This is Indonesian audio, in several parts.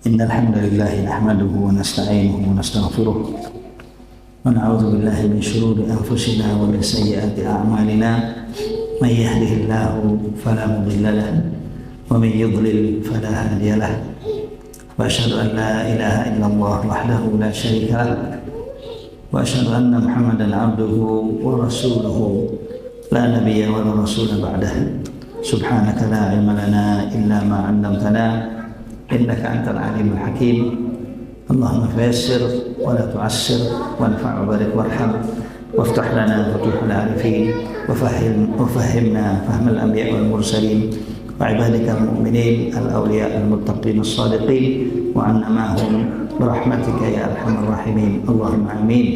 إن الحمد لله نحمده ونستعينه ونستغفره ونعوذ بالله من شرور أنفسنا ومن سيئات أعمالنا من يهده الله فلا مضل له ومن يضلل فلا هادي له وأشهد أن لا إله إلا الله وحده لا شريك له وأشهد أن محمدا عبده ورسوله لا نبي ولا رسول بعده سبحانك لا علم لنا إلا ما علمتنا إنك أنت العليم الحكيم اللهم فيسر ولا تعسر وانفع وبارك وارحم وافتح لنا فتوح العارفين وفهمنا فهم الأنبياء والمرسلين وعبادك المؤمنين الأولياء المتقين الصادقين وعنا معهم برحمتك يا أرحم الراحمين اللهم آمين.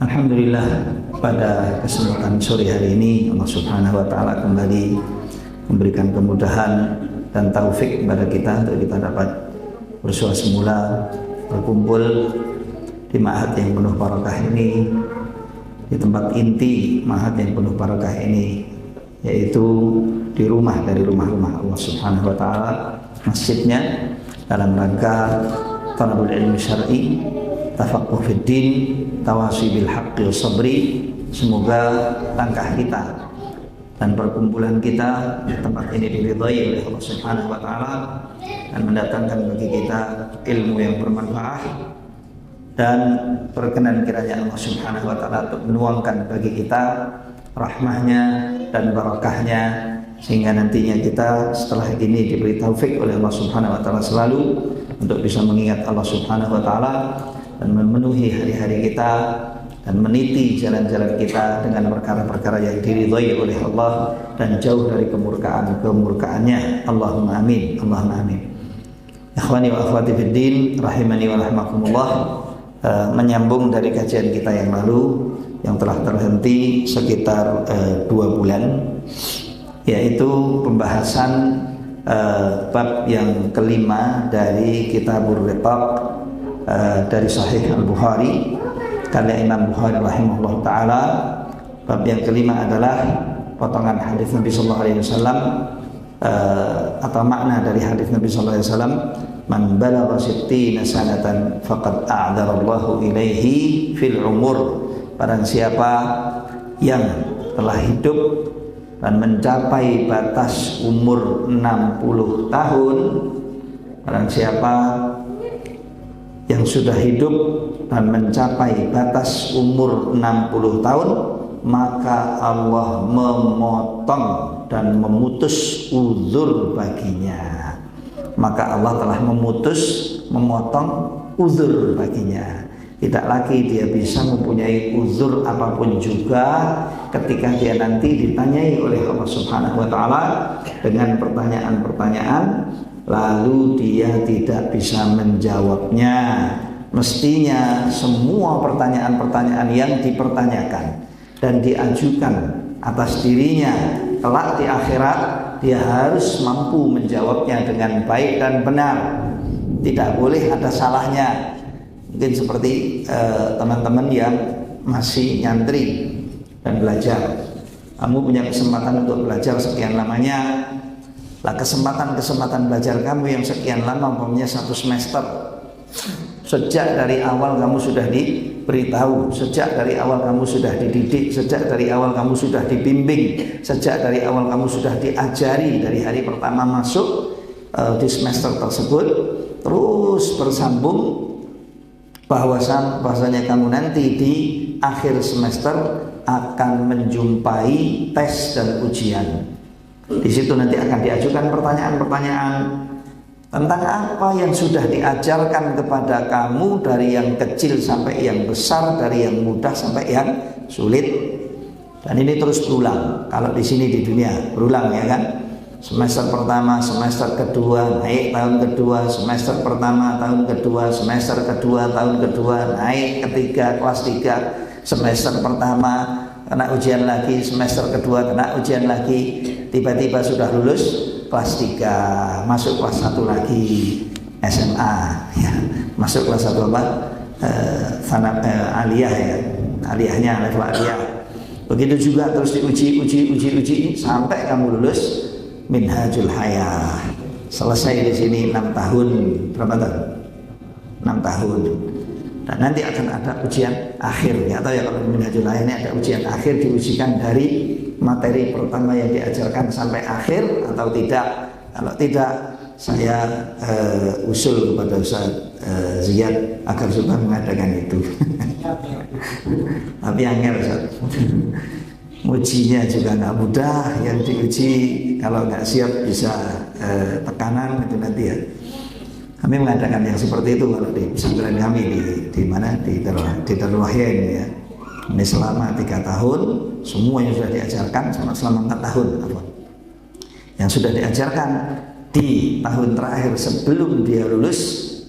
Alhamdulillah, pada kesempatan sore hari ini Allah Subhanahu wa taala kembali memberikan kemudahan dan taufik kepada kita untuk kita dapat bersua semula berkumpul di ma'had yang penuh barakah ini, di tempat inti ma'had yang penuh barakah ini, yaitu di rumah dari rumah-rumah Allah Subhanahu wa taala, masjidnya, dalam rangka talabul ilmi syar'i, tafaqquh fid din, tawasi bil haqqi wa sabri. Semoga langkah kita dan perkumpulan kita di tempat ini diridhai oleh Allah Subhanahu wa taala dan mendatangkan bagi kita ilmu yang bermanfaat, dan berkenan kiranya Allah Subhanahu wa taala untuk menuangkan bagi kita rahmahnya dan barakahnya, sehingga nantinya kita setelah ini diberi taufik oleh Allah Subhanahu wa taala selalu untuk bisa mengingat Allah Subhanahu wa taala dan memenuhi hari-hari kita dan meniti jalan-jalan kita dengan perkara-perkara yang diridhai oleh Allah dan jauh dari kemurkaannya. Allahumma amin, Allahumma amin. Ikhwani wa akhwati fid din, rahimani wa rahmakumullah. Menyambung dari kajian kita yang lalu yang telah terhenti sekitar 2 bulan, yaitu pembahasan bab yang kelima dari Kitabur Riqaq dari Sahih Al-Bukhari karya Imam Bukhari rahimahullah ta'ala. Bab yang kelima adalah potongan hadis Nabi sallallahu alaihi wasallam atau makna dari hadis Nabi sallallahu alaihi wasallam, man balagha 60 sanatan faqad a'dzarallahu ilaihi fil umur. Barang siapa yang telah hidup dan mencapai batas umur 60 tahun, barang siapa yang sudah hidup dan mencapai batas umur 60 tahun, maka Allah memotong dan memutus uzur baginya. Maka Allah telah memotong uzur baginya. Tidak lagi dia bisa mempunyai uzur apapun juga ketika dia nanti ditanyai oleh Allah Subhanahu wa taala dengan pertanyaan-pertanyaan lalu dia tidak bisa menjawabnya. Mestinya semua pertanyaan-pertanyaan yang dipertanyakan dan diajukan atas dirinya kelak di akhirat, dia harus mampu menjawabnya dengan baik dan benar. Tidak boleh ada salahnya. Mungkin seperti teman-teman yang masih nyantri dan belajar. Kamu punya kesempatan untuk belajar sekian lamanya. Lah kesempatan belajar kamu yang sekian lama, umpamanya 1 semester. Sejak dari awal kamu sudah diberitahu, sejak dari awal kamu sudah dididik, sejak dari awal kamu sudah dibimbing, sejak dari awal kamu sudah diajari dari hari pertama masuk di semester tersebut, terus bersambung bahwasanya kamu nanti di akhir semester akan menjumpai tes dan ujian. Di situ nanti akan diajukan pertanyaan-pertanyaan tentang apa yang sudah diajarkan kepada kamu dari yang kecil sampai yang besar, dari yang mudah sampai yang sulit. Dan ini terus berulang. Kalau di sini di dunia berulang, ya kan? Semester pertama, semester kedua, naik tahun kedua, semester pertama, tahun kedua, semester kedua, tahun kedua, naik ketiga, kelas 3, semester pertama kena ujian lagi, semester kedua kena ujian lagi, tiba-tiba sudah lulus kelas 3, masuk kelas 1 lagi SMA, ya. Masuk kelas 1 apa? Aliyah, ya. Aliyahnya level aliyah. Begitu juga terus diuji sampai kamu lulus Minhajul Hayah. selesai di sini 6 tahun, berapa tahun? 6 tahun. Dan nanti akan ada ujian akhir, ya, atau ya kalau di Minhajul lainnya ada ujian akhir, diujikan dari materi pertama yang diajarkan sampai akhir atau tidak. Kalau tidak, saya usul kepada Ustaz Ziyad agar supaya mengadakan itu. Tapi angel Ustaz. Ujinya juga nggak mudah, yang diuji kalau nggak siap bisa tekanan itu nanti ya. Kami mengadakan yang seperti itu kalau di pesantren kami di mana di Darul Wahyan ya. Ini selama 3 tahun semuanya sudah diajarkan, selama 4 tahun apa? Yang sudah diajarkan di tahun terakhir sebelum dia lulus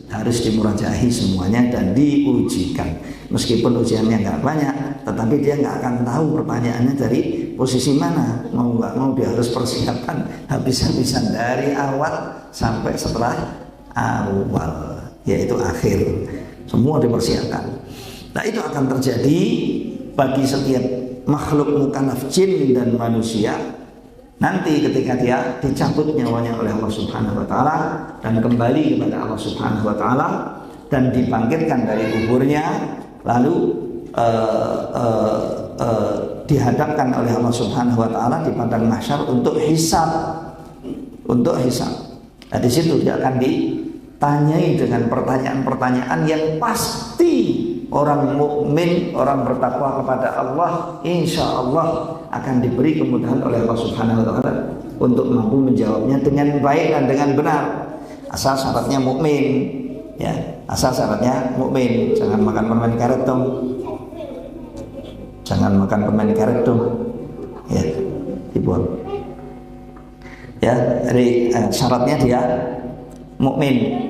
harus dimurajahi semuanya dan diujikan. Meskipun ujiannya nggak banyak, tetapi dia nggak akan tahu pertanyaannya dari posisi mana. Mau nggak mau dia harus persiapan habis-habisan dari awal sampai setelah awal, yaitu akhir. Semua dipersiapkan. Nah, itu akan terjadi bagi setiap makhluk mukallaf jin dan manusia nanti ketika dia dicabut nyawanya oleh Allah Subhanahu wa taala dan kembali kepada Allah Subhanahu wa taala dan dibangkitkan dari kuburnya, lalu dihadapkan oleh Allah Subhanahu wa taala di padang mahsyar untuk hisab. Nah, di situ dia akan ditanyai dengan pertanyaan-pertanyaan yang pasti orang mukmin, orang bertakwa kepada Allah, insya Allah akan diberi kemudahan oleh Allah Subhanahu wa taala untuk mampu menjawabnya dengan baik dan dengan benar. Asal syaratnya mukmin, ya. Asal syaratnya mukmin. Jangan makan permen karet dong. Jangan makan permen karet dong. Ya, dibuang. Ya, jadi syaratnya dia mukmin.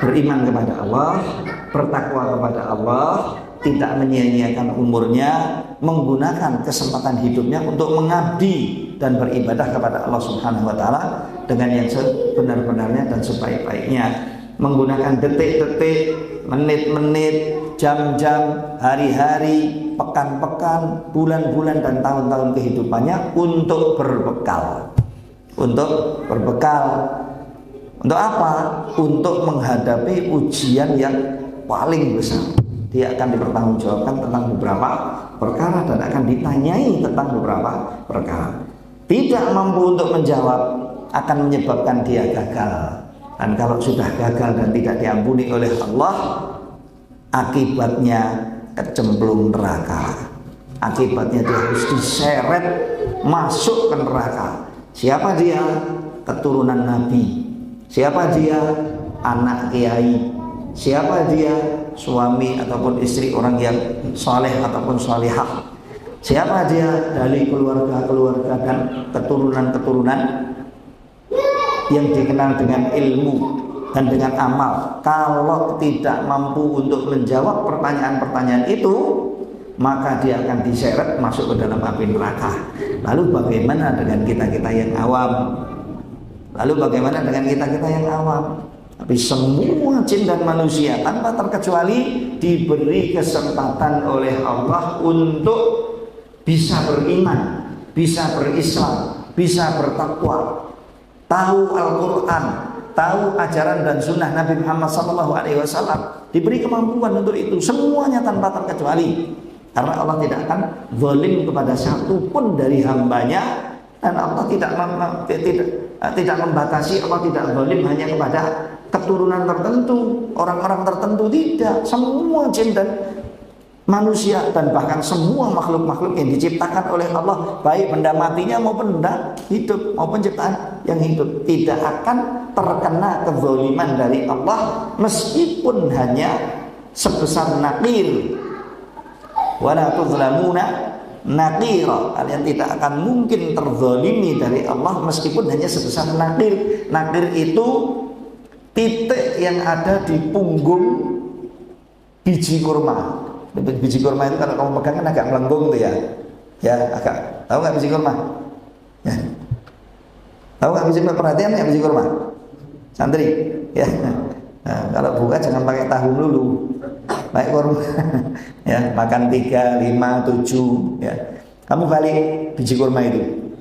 Beriman kepada Allah, bertakwa kepada Allah, tidak menyia-nyiakan umurnya, menggunakan kesempatan hidupnya untuk mengabdi dan beribadah kepada Allah Subhanahu wa taala dengan yang sebenar-benarnya dan sebaik-baiknya, menggunakan detik-detik, menit-menit, jam-jam, hari-hari, pekan-pekan, bulan-bulan dan tahun-tahun kehidupannya untuk berbekal. Untuk apa? Untuk menghadapi ujian yang paling besar. Dia akan dipertanggungjawabkan tentang beberapa perkara dan akan ditanyai tentang beberapa perkara. Tidak mampu untuk menjawab akan menyebabkan dia gagal. Dan kalau sudah gagal dan tidak diampuni oleh Allah, akibatnya kecemplung neraka. Akibatnya dia harus diseret masuk ke neraka. Siapa dia? Keturunan Nabi. Siapa dia? Anak kiai. Siapa dia? Suami ataupun istri orang yang saleh ataupun salihah. Siapa dia? Dari keluarga-keluarga dan keturunan-keturunan yang dikenal dengan ilmu dan dengan amal. Kalau tidak mampu untuk menjawab pertanyaan-pertanyaan itu, maka dia akan diseret masuk ke dalam api neraka. Lalu bagaimana dengan kita-kita yang awam? Tapi semua jin dan manusia tanpa terkecuali diberi kesempatan oleh Allah untuk bisa beriman, bisa berislam, bisa bertakwa, tahu Al-Quran, tahu ajaran dan sunnah Nabi Muhammad SAW. Diberi kemampuan untuk itu semuanya tanpa terkecuali, karena Allah tidak akan zalim kepada satu pun dari hambanya. Dan Allah tidak membatasi, Allah tidak zalim hanya kepada keturunan tertentu, orang-orang tertentu, tidak. Semua jin dan manusia dan bahkan semua makhluk-makhluk yang diciptakan oleh Allah, baik benda matinya maupun benda hidup maupun ciptaan yang hidup, tidak akan terkena kezaliman dari Allah meskipun hanya sebesar naqir. Wala tuzlamuna naqira, kalian tidak akan mungkin terzalimi dari Allah meskipun hanya sebesar naqir. Naqir itu titik yang ada di punggung biji kurma. Biji kurma itu kalau kamu pegang kan agak melengkung tuh ya. Ya, agak. Tahu nggak biji kurma? Ya. Tahu nggak biji kurma? Perhatian nggak biji kurma? Santri, ya. Nah, kalau buka jangan pakai tahu dulu. Baik kurma. Ya, makan 3, 5, 7 ya. Kamu balik biji kurma itu.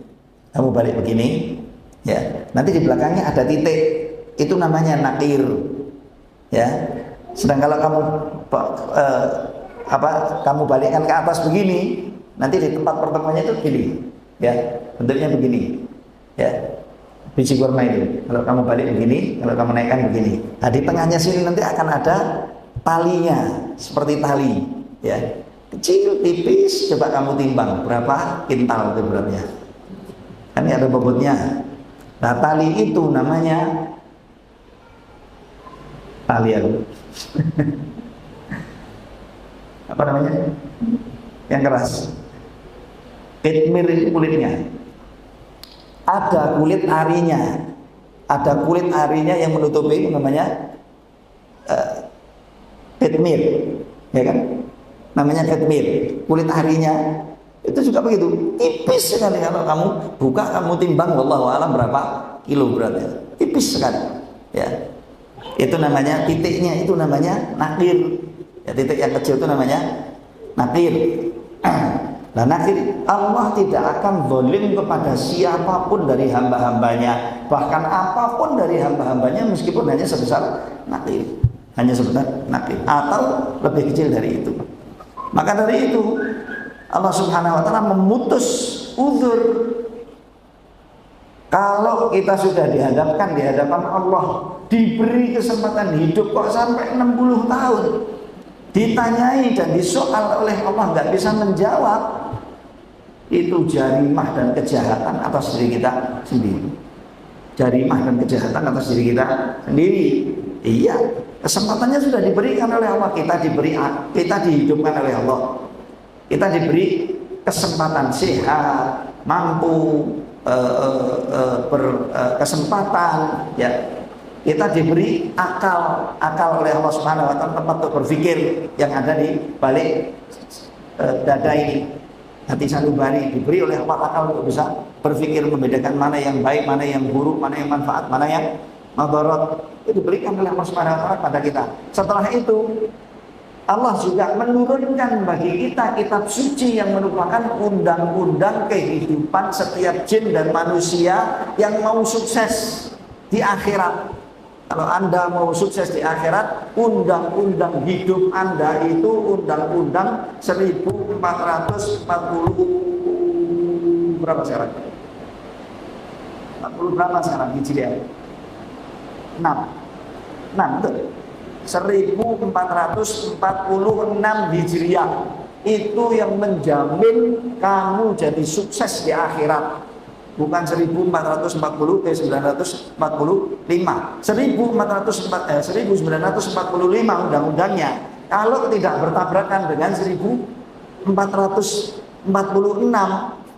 Kamu balik begini, Ya, nanti di belakangnya ada titik, itu namanya nakir. Ya, sedang kalau kamu balikkan ke atas begini, nanti di tempat pertemuannya itu gini, ya, bentuknya begini, ya, biji kurma itu. Kalau kamu balik begini, kalau kamu naikkan begini. Nah, di tengahnya sini nanti akan ada talinya, seperti tali, ya, kecil, tipis. Coba kamu timbang berapa kintal itu beratnya. Kan ini ada bobotnya. Nah, tali itu namanya tali apa namanya? Yang keras. Kitmir itu kulitnya. Ada kulit arinya. Ada kulit arinya yang menutupi, itu namanya kitmir, ya kan? Namanya kitmir. Kulit arinya itu juga begitu, tipis sekali. Kalau kamu buka, kamu timbang, wallahu alam berapa kilo beratnya, tipis sekali, ya. Itu namanya titiknya, itu namanya nakir. Ya, titik yang kecil itu namanya nakir. Nah, nakir, Allah tidak akan zalim kepada siapapun dari hamba-hambanya, bahkan apapun dari hamba-hambanya, meskipun hanya sebesar nakir, hanya sebesar nakir, atau lebih kecil dari itu. Maka dari itu Allah Subhanahu wa ta'ala memutus uzur. Kalau kita sudah dihadapkan di hadapan Allah, diberi kesempatan hidup kok sampai 60 tahun, ditanyai dan disoal oleh Allah nggak bisa menjawab, itu jarimah dan kejahatan atas diri kita sendiri. Jarimah dan kejahatan atas diri kita sendiri. Iya, kesempatannya sudah diberikan oleh Allah, kita dihidupkan oleh Allah. Kita diberi kesempatan sehat, mampu, berkesempatan, ya. Kita diberi akal oleh Allah Subhanahu wa ta'ala, tempat untuk berpikir yang ada di balik dada ini, hati sanubari, diberi oleh Allah akal untuk bisa berpikir, membedakan mana yang baik, mana yang buruk, mana yang manfaat, mana yang madarat. Itu diberikan oleh Allah Subhanahu wa ta'ala pada kita. Setelah itu Allah juga menurunkan bagi kita kitab suci yang merupakan undang-undang kehidupan setiap jin dan manusia yang mau sukses di akhirat. Kalau Anda mau sukses di akhirat, undang-undang hidup Anda itu undang-undang 1440 berapa sekarang? 40 berapa sekarang Hijriah? 6 betul. 1446 Hijriah itu yang menjamin kamu jadi sukses di akhirat. Bukan 1440 ke 945. 1945 undang-undangnya. Kalau tidak bertabrakan dengan 1446,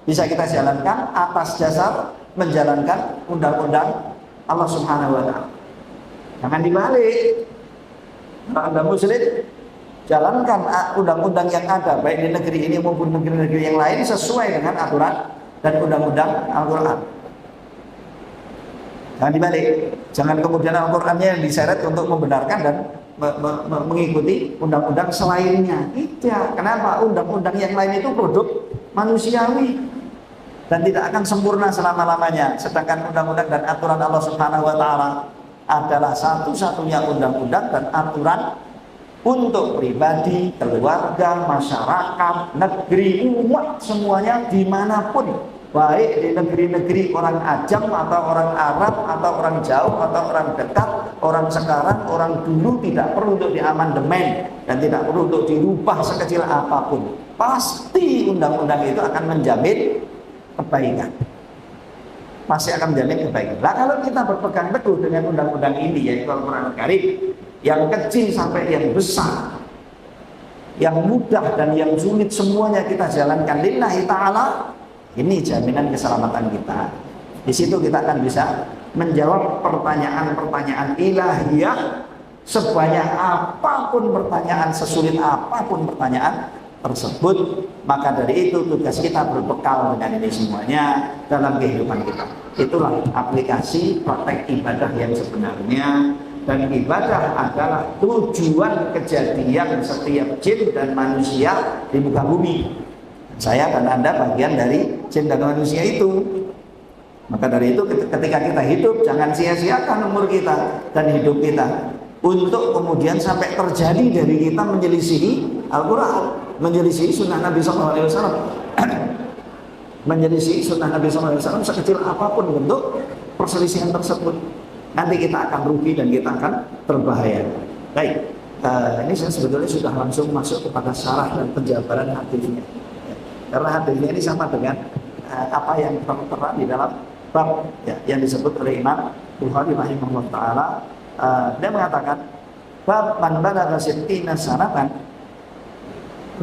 bisa kita jalankan atas dasar menjalankan undang-undang Allah Subhanahu wa ta'ala. Jangan dibalik. Kalau Anda muslim, jalankan undang-undang yang ada baik di negeri ini maupun negeri-negeri yang lain sesuai dengan aturan dan undang-undang Al-Quran. Jangan dibalik. Jangan kemudian Al-Qurannya yang diseret untuk membenarkan dan mengikuti undang-undang selainnya. Tidak. Kenapa? Undang-undang yang lain itu produk manusiawi dan tidak akan sempurna selama-lamanya. Sedangkan undang-undang dan aturan Allah Subhanahu wa ta'ala adalah satu-satunya undang-undang dan aturan untuk pribadi, keluarga, masyarakat, negeri, umat, semuanya dimanapun, baik di negeri-negeri orang ajam atau orang Arab atau orang jauh atau orang dekat, orang sekarang, orang dulu, tidak perlu untuk diamandemen dan tidak perlu untuk dirubah sekecil apapun. Pasti undang-undang itu akan menjamin kebaikan, pasti akan menjamin kebaikan. Nah, kalau kita berpegang teguh dengan undang-undang ini, yaitu Al-Quran Karim, yang kecil sampai yang besar, yang mudah dan yang sulit, semuanya kita jalankan lillahi ta'ala, ini jaminan keselamatan kita. Di situ kita akan bisa menjawab pertanyaan-pertanyaan ilahiyah, sebanyak apapun pertanyaan, sesulit apapun pertanyaan tersebut. Maka dari itu tugas kita berbekal dengan ini semuanya dalam kehidupan kita. Itulah aplikasi praktek ibadah yang sebenarnya. Dan ibadah adalah tujuan kejadian setiap jin dan manusia di muka bumi. Saya dan Anda bagian dari jin dan manusia itu. Maka dari itu ketika kita hidup, jangan sia-siakan umur kita dan hidup kita untuk kemudian sampai terjadi dari kita menyelisihi Al-Quran, menyelisihi sunnah Nabi SAW, menyelisihi sunnah Nabi SAW sekecil apapun bentuk perselisihan tersebut. Nanti kita akan rugi dan kita akan berbahaya. Baik, ini saya sebetulnya sudah langsung masuk kepada syarah dan penjabaran hadisnya. Karena hadisnya ini sama dengan apa yang tertera di dalam bab ya, yang disebut oleh Imam Bukhari rahimahullah taala. Dia mengatakan bab man balagha sittina sanatan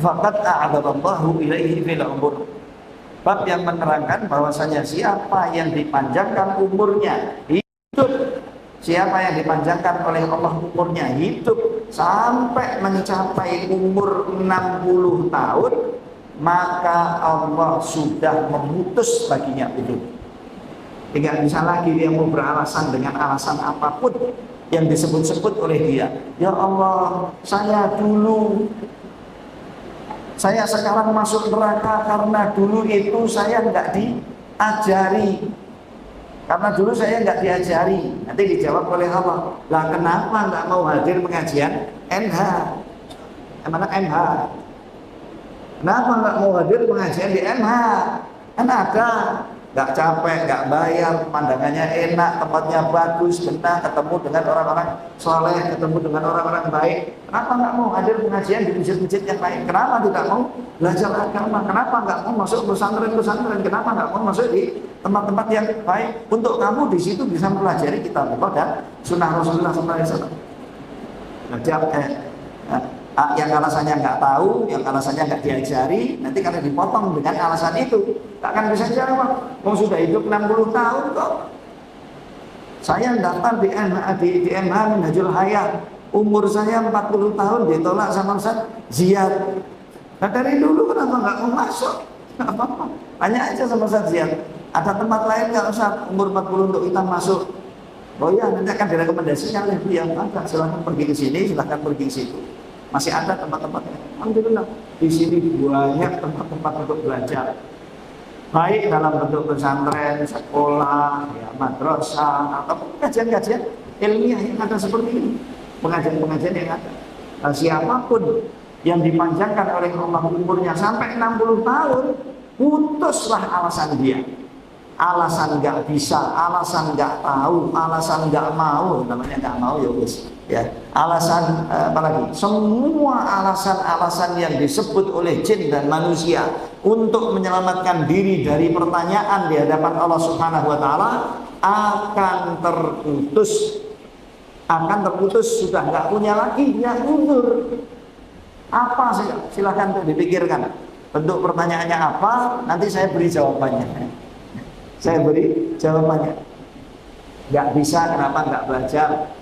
faqad a'adallahu ilaihi fil umur. Bab yang menerangkan bahwasanya siapa yang dipanjangkan umurnya hidup, siapa yang dipanjangkan oleh Allah umurnya hidup sampai mencapai umur 60 tahun, maka Allah sudah memutus baginya hidup. Tidak bisa lagi dia mau beralasan dengan alasan apapun yang disebut-sebut oleh dia. Ya Allah, saya sekarang masuk neraka karena dulu itu saya nggak diajari. Karena dulu saya nggak diajari. Nanti dijawab oleh Allah, lah kenapa nggak mau hadir pengajian NH? Mana MH? Kenapa nggak mau hadir pengajian di MH? Kan ada. Nggak capek, nggak bayar, pemandangannya enak, tempatnya bagus, benar, ketemu dengan orang-orang soleh, ketemu dengan orang-orang baik. Kenapa nggak mau hadir pengajian di masjid-masjid yang lain? Kenapa tidak mau belajar agama? Kenapa nggak mau masuk pesantren-pesantren? Kenapa nggak mau masuk di tempat-tempat yang baik? Untuk kamu di situ bisa mempelajari kitab Allah dan sunnah Rasulullah SAW. Yang alasannya nggak tahu, yang alasannya nggak diajari, nanti karena dipotong dengan alasan itu, tak akan bisa jawab. Mau sudah hidup 60 tahun kok. Saya daftar di MH Minhajul Hayat, umur saya 40 tahun ditolak sama Ustaz Ziyad. Nah dari dulu kenapa nggak mau masuk? Nggak apa-apa, tanya aja sama Ustaz Ziyad. Ada tempat lain nggak Ustaz umur 40 untuk kita masuk? Oh iya, nanti akan direkomendasikan oleh beliau. Maka silahkan pergi ke sini, silahkan pergi ke situ. Masih ada tempat-tempatnya. Alhamdulillah di sini banyak tempat-tempat untuk belajar, baik dalam bentuk pesantren, sekolah, ya, madrasah, atau kajian-kajian ilmiah yang ada seperti ini, pengajian-pengajian yang ada. Nah, siapapun yang dipanjangkan oleh Allah umurnya sampai 60 tahun, putuslah alasan dia. Alasan nggak bisa, alasan nggak tahu, alasan nggak mau, namanya nggak mau ya wis. Ya, alasan apalagi? Semua alasan-alasan yang disebut oleh jin dan manusia untuk menyelamatkan diri dari pertanyaan di hadapan Allah Subhanahu wa taala akan terputus. Sudah nggak punya lagi yang mundur. Apa sih? Silahkan tuh dipikirkan. Bentuk pertanyaannya apa? Nanti saya beri jawabannya. Saya beri jawabannya. Nggak bisa, kenapa nggak belajar?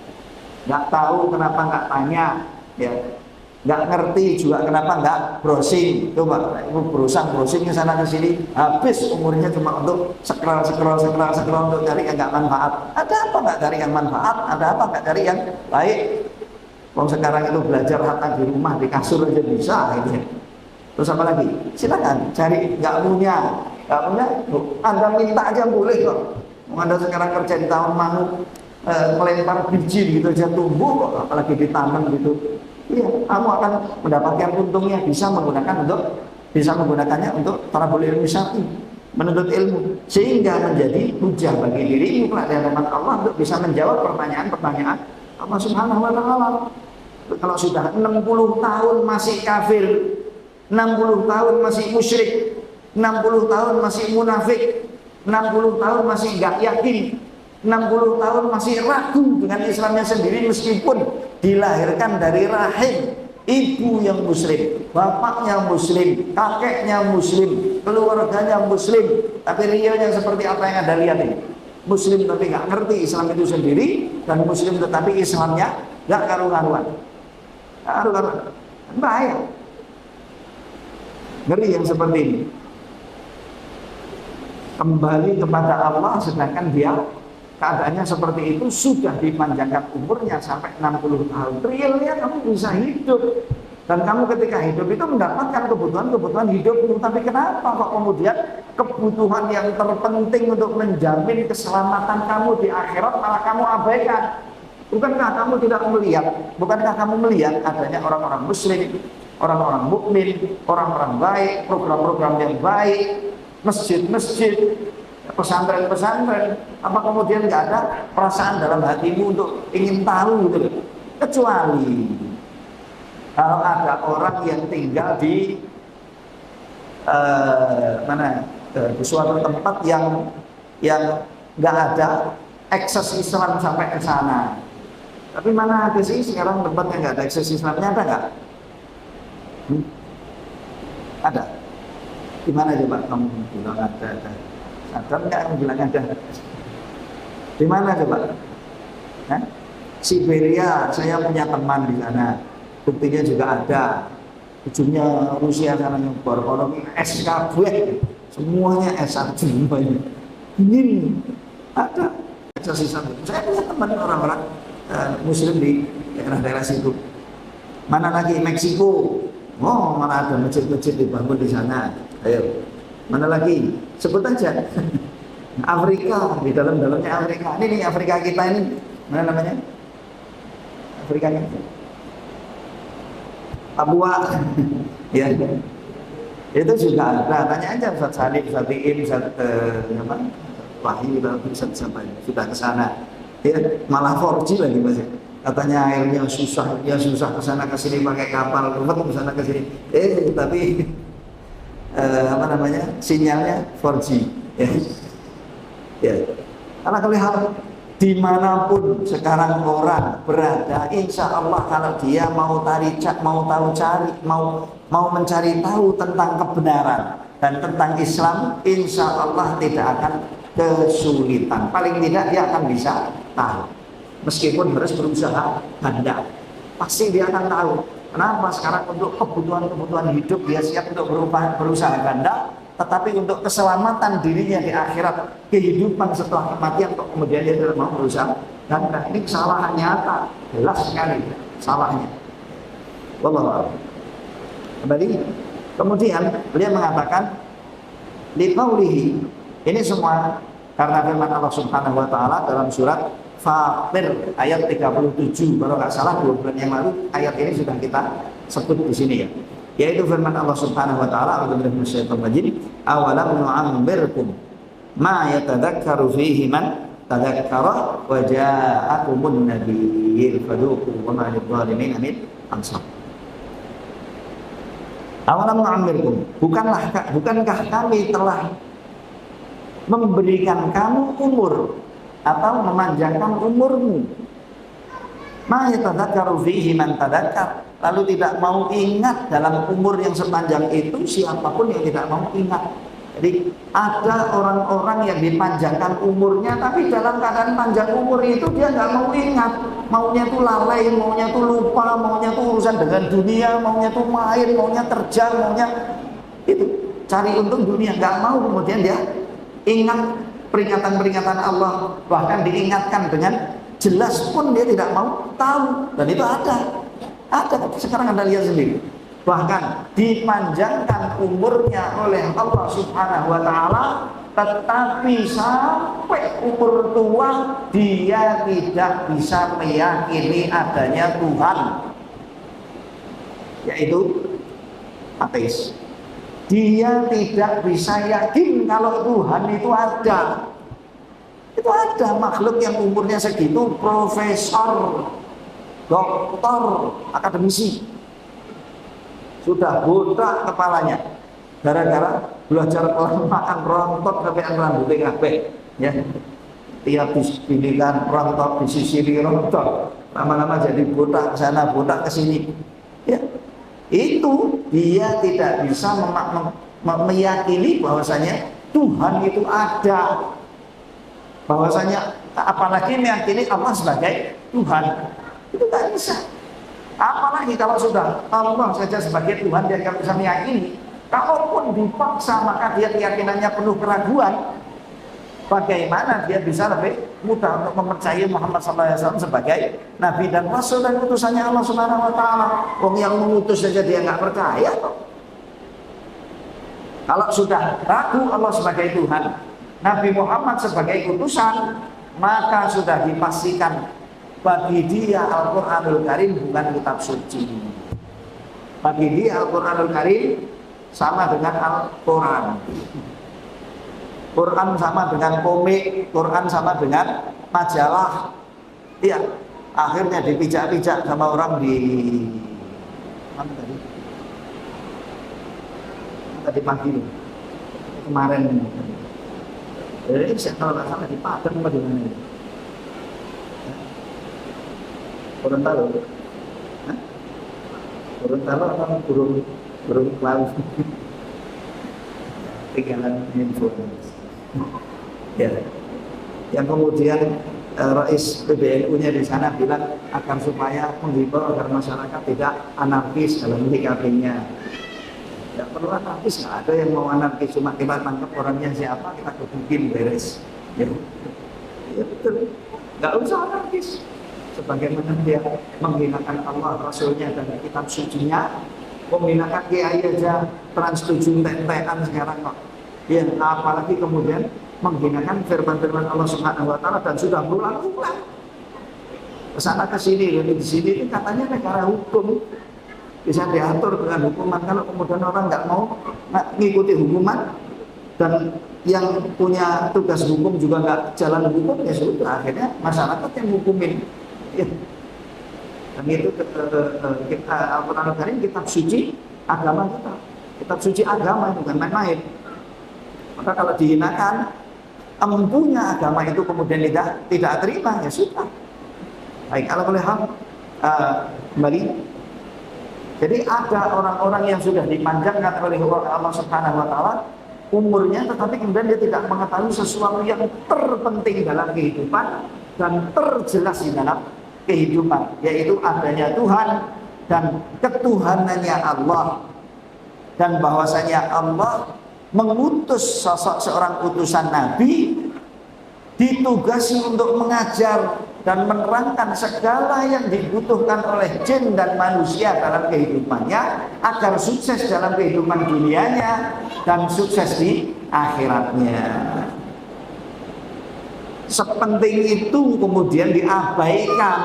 Nggak tahu, kenapa nggak tanya? Ya, nggak ngerti juga, kenapa nggak browsing? Coba, ibu browsing ke sana ke sini, habis umurnya cuma untuk scroll untuk cari yang nggak manfaat. Ada apa nggak cari yang manfaat? Ada apa nggak cari yang baik? Kalau sekarang itu belajar hatta di rumah, di kasur aja bisa, gitu. Terus apa lagi? Silakan cari, nggak punya, Anda minta aja boleh kok. Anda sekarang kerja di tahun manu, melempar biji gitu aja tumbuh kok, apalagi ditanam gitu. Iya, kamu akan mendapatkan untungnya, bisa menggunakannya untuk talabul ilmi syar'i, menuntut ilmu, sehingga menjadi hujah bagi dirimu kelak di hadapan Allah untuk bisa menjawab pertanyaan-pertanyaan Allah Subhanahu wa taala. Kalau sudah 60 tahun masih kafir, 60 tahun masih musyrik, 60 tahun masih munafik, 60 tahun masih nggak yakin, 60 tahun masih ragu dengan Islamnya sendiri meskipun dilahirkan dari rahim ibu yang muslim, bapaknya muslim, kakeknya muslim, keluarganya muslim, tapi realnya seperti apa yang Anda lihat ini? Muslim tapi nggak ngerti Islam itu sendiri, dan muslim tetapi Islamnya nggak karu-karuan. Bahaya. Ngeri yang seperti ini. Kembali kepada Allah sedangkan dia keadaannya seperti itu, sudah dipanjangkan umurnya sampai 60 tahun. Realnya kamu bisa hidup, dan kamu ketika hidup itu mendapatkan kebutuhan hidupmu. Tapi kenapa kok kemudian kebutuhan yang terpenting untuk menjamin keselamatan kamu di akhirat malah kamu abaikan. Bukankah kamu tidak melihat, bukankah kamu melihat adanya orang-orang muslim, orang-orang mukmin, orang-orang baik, program-program yang baik, masjid-masjid, pesantren-pesantren, apa kemudian nggak ada perasaan dalam hatimu untuk ingin tahu gitu? Kecuali kalau ada orang yang tinggal di di suatu tempat yang nggak ada akses Islam sampai ke sana. Tapi mana ada sih sekarang tempat yang nggak ada akses Islamnya, ada nggak? Ada. Di mana coba kamu bilang ada? Ada nggak kamu bilang ada? Di mana coba? Hah? Siberia, saya punya teman di sana. Buktinya juga ada. Ujungnya Rusia sana nyebar, kalau SKB semuanya S1 semuanya. Ini ada akses Islam. Saya punya teman orang-orang Muslim di daerah-daerah situ. Mana lagi? Meksiko. Oh, mana ada masjid-masjid dibangun di sana. Ayo. Mana lagi? Sebut aja. Afrika, di dalam-dalamnya Afrika. Ini nih Afrika kita ini. Mana namanya? Afrika kan? Papua. Ya. Itu juga ada. Tanya aja Ustaz Salim, Ustaz Iim, Ustaz Wahyu, Ustaz siapa ya? Sudah ke sana. Ya, malah 4G lagi Mas. Katanya airnya susah, dia susah ke sana ke sini pakai kapal, ruwet ke sana ke sini. Tapi sinyalnya 4G. Ya. Ya. Karena kelihatan dimanapun sekarang orang berada, insya Allah kalau dia mau mencari tahu tentang kebenaran dan tentang Islam, insya Allah tidak akan kesulitan. Paling tidak dia akan bisa tahu, meskipun harus berusaha ganda. Pasti dia akan tahu. Kenapa sekarang untuk kebutuhan hidup dia siap untuk berusaha ganda, tetapi untuk keselamatan dirinya di akhirat, kehidupan setelah kematian, kok kemudian dia tidak mau berusaha ganda. Ini kesalahan nyata, jelas sekali salahnya. Wallahu a'lam. Kembali, kemudian beliau mengatakan liqaulihi, ini semua karena firman Allah Subhanahu wa taala dalam surat Fatir ayat 37, kalau nggak salah 2 bulan yang lalu ayat ini sudah kita sebut di sini ya. Yaitu firman Allah Subhanahu wa taala, a'udzubillahi minasyaitonir rajim, awalam nu'ammirkum ma yatadakkaru fihi man tadakkara wa ja'akumun nabiyyu fadhuqu wa ma lidh-dhalimin min ansar. Awalam nu'ammirkum, bukankah kami telah memberikan kamu umur atau memanjangkan umurmu? Ma yatadakkaru fihi man tadakkar, lalu tidak mau ingat dalam umur yang sepanjang itu siapapun yang tidak mau ingat. Jadi ada orang-orang yang dipanjangkan umurnya, tapi dalam keadaan panjang umur itu dia nggak mau ingat, maunya tuh lalai, maunya tuh lupa, maunya tuh urusan dengan dunia, maunya tuh main, maunya terjang, maunya itu cari untung dunia, nggak mau kemudian dia ingat peringatan-peringatan Allah, bahkan diingatkan dengan jelas pun dia tidak mau tahu. Dan itu ada sekarang Anda lihat sendiri, bahkan dipanjangkan umurnya oleh Allah Subhanahu wa taala, tetapi sampai umur tua dia tidak bisa meyakini adanya Tuhan, yaitu ateis. Dia tidak bisa yakin kalau Tuhan itu ada. Itu ada makhluk yang umurnya segitu, profesor, doktor, akademisi, sudah botak kepalanya gara-gara belajar kelamaan, rontok sampai rambutnya kabeh ya. Tiap dipilihkan rontok, disisiri rontok, lama-lama jadi botak ke sana, botak ke sini ya. Itu dia tidak bisa meyakini bahwasanya Tuhan itu ada, bahwasanya apalagi meyakini Allah sebagai Tuhan, itu tak bisa. Apalagi kalau sudah Allah saja sebagai Tuhan dia tidak bisa meyakini. Kalaupun dipaksa maka dia keyakinannya penuh keraguan. Bagaimana dia bisa lebih mudah untuk mempercayai Muhammad SAW sebagai Nabi dan Rasul dan utusannya Allah Subhanahu wa taala? Wong yang mengutus saja dia nggak percaya kok. Kalau sudah ragu Allah sebagai Tuhan, Nabi Muhammad sebagai utusan, maka sudah dipastikan bagi dia Al-Quranul Karim bukan kitab suci. Bagi dia Al-Quranul Karim sama dengan Al-Quran. Quran sama dengan komik, Quran sama dengan majalah. Iya, akhirnya dipijak-pijak sama orang di mana tadi pagi loh, kemarin. Jadi kalau nggak salah di Padang apa di mana? Gorontalo. Gorontalo apa burung laut? Tinggalan info. Ya. Yang kemudian Rais PBNU-nya di sana bilang agar supaya menghimbau agar masyarakat tidak anarkis dalam menyikapinya. Tidak perlu anarkis, nggak ada yang mau anarkis, cuma kita tangkap orangnya siapa, kita gebukin beres. Ya, ya betul, nggak usah anarkis. Sebagaimana dia menghinakan Allah, Rasulnya dan kitab sucinya, menghinakan kiai aja, trans 7 tetean sekarang kok. Ya, apalagi kemudian menghinakan firman-firman Allah Subhanahu wa taala dan sudah berulang-ulang. Kesana ke sini, di sini ini katanya negara hukum. Bisa diatur dengan hukuman. Kalau kemudian orang nggak mau mengikuti hukuman dan yang punya tugas hukum juga nggak jalan hukum, ya sudah, akhirnya masyarakat yang hukumin. Ya. Dan itu kita Al-Quran Karim, kitab suci agama kita, kitab suci agama, bukan main-main. Maka kalau dihinakan empunya agama itu kemudian tidak terima, ya sudah. Baik, kalau boleh kembali. Jadi ada orang-orang yang sudah dipanjangkan oleh Allah Subhanahu wa taala umurnya, tetapi kemudian dia tidak mengetahui sesuatu yang terpenting dalam kehidupan dan terjelas di dalam kehidupan, yaitu adanya Tuhan dan ketuhanannya Allah, dan bahwasanya Allah mengutus sosok seorang utusan Nabi ditugasi untuk mengajar dan menerangkan segala yang dibutuhkan oleh jin dan manusia dalam kehidupannya agar sukses dalam kehidupan dunianya dan sukses di akhiratnya. Sepenting itu kemudian diabaikan,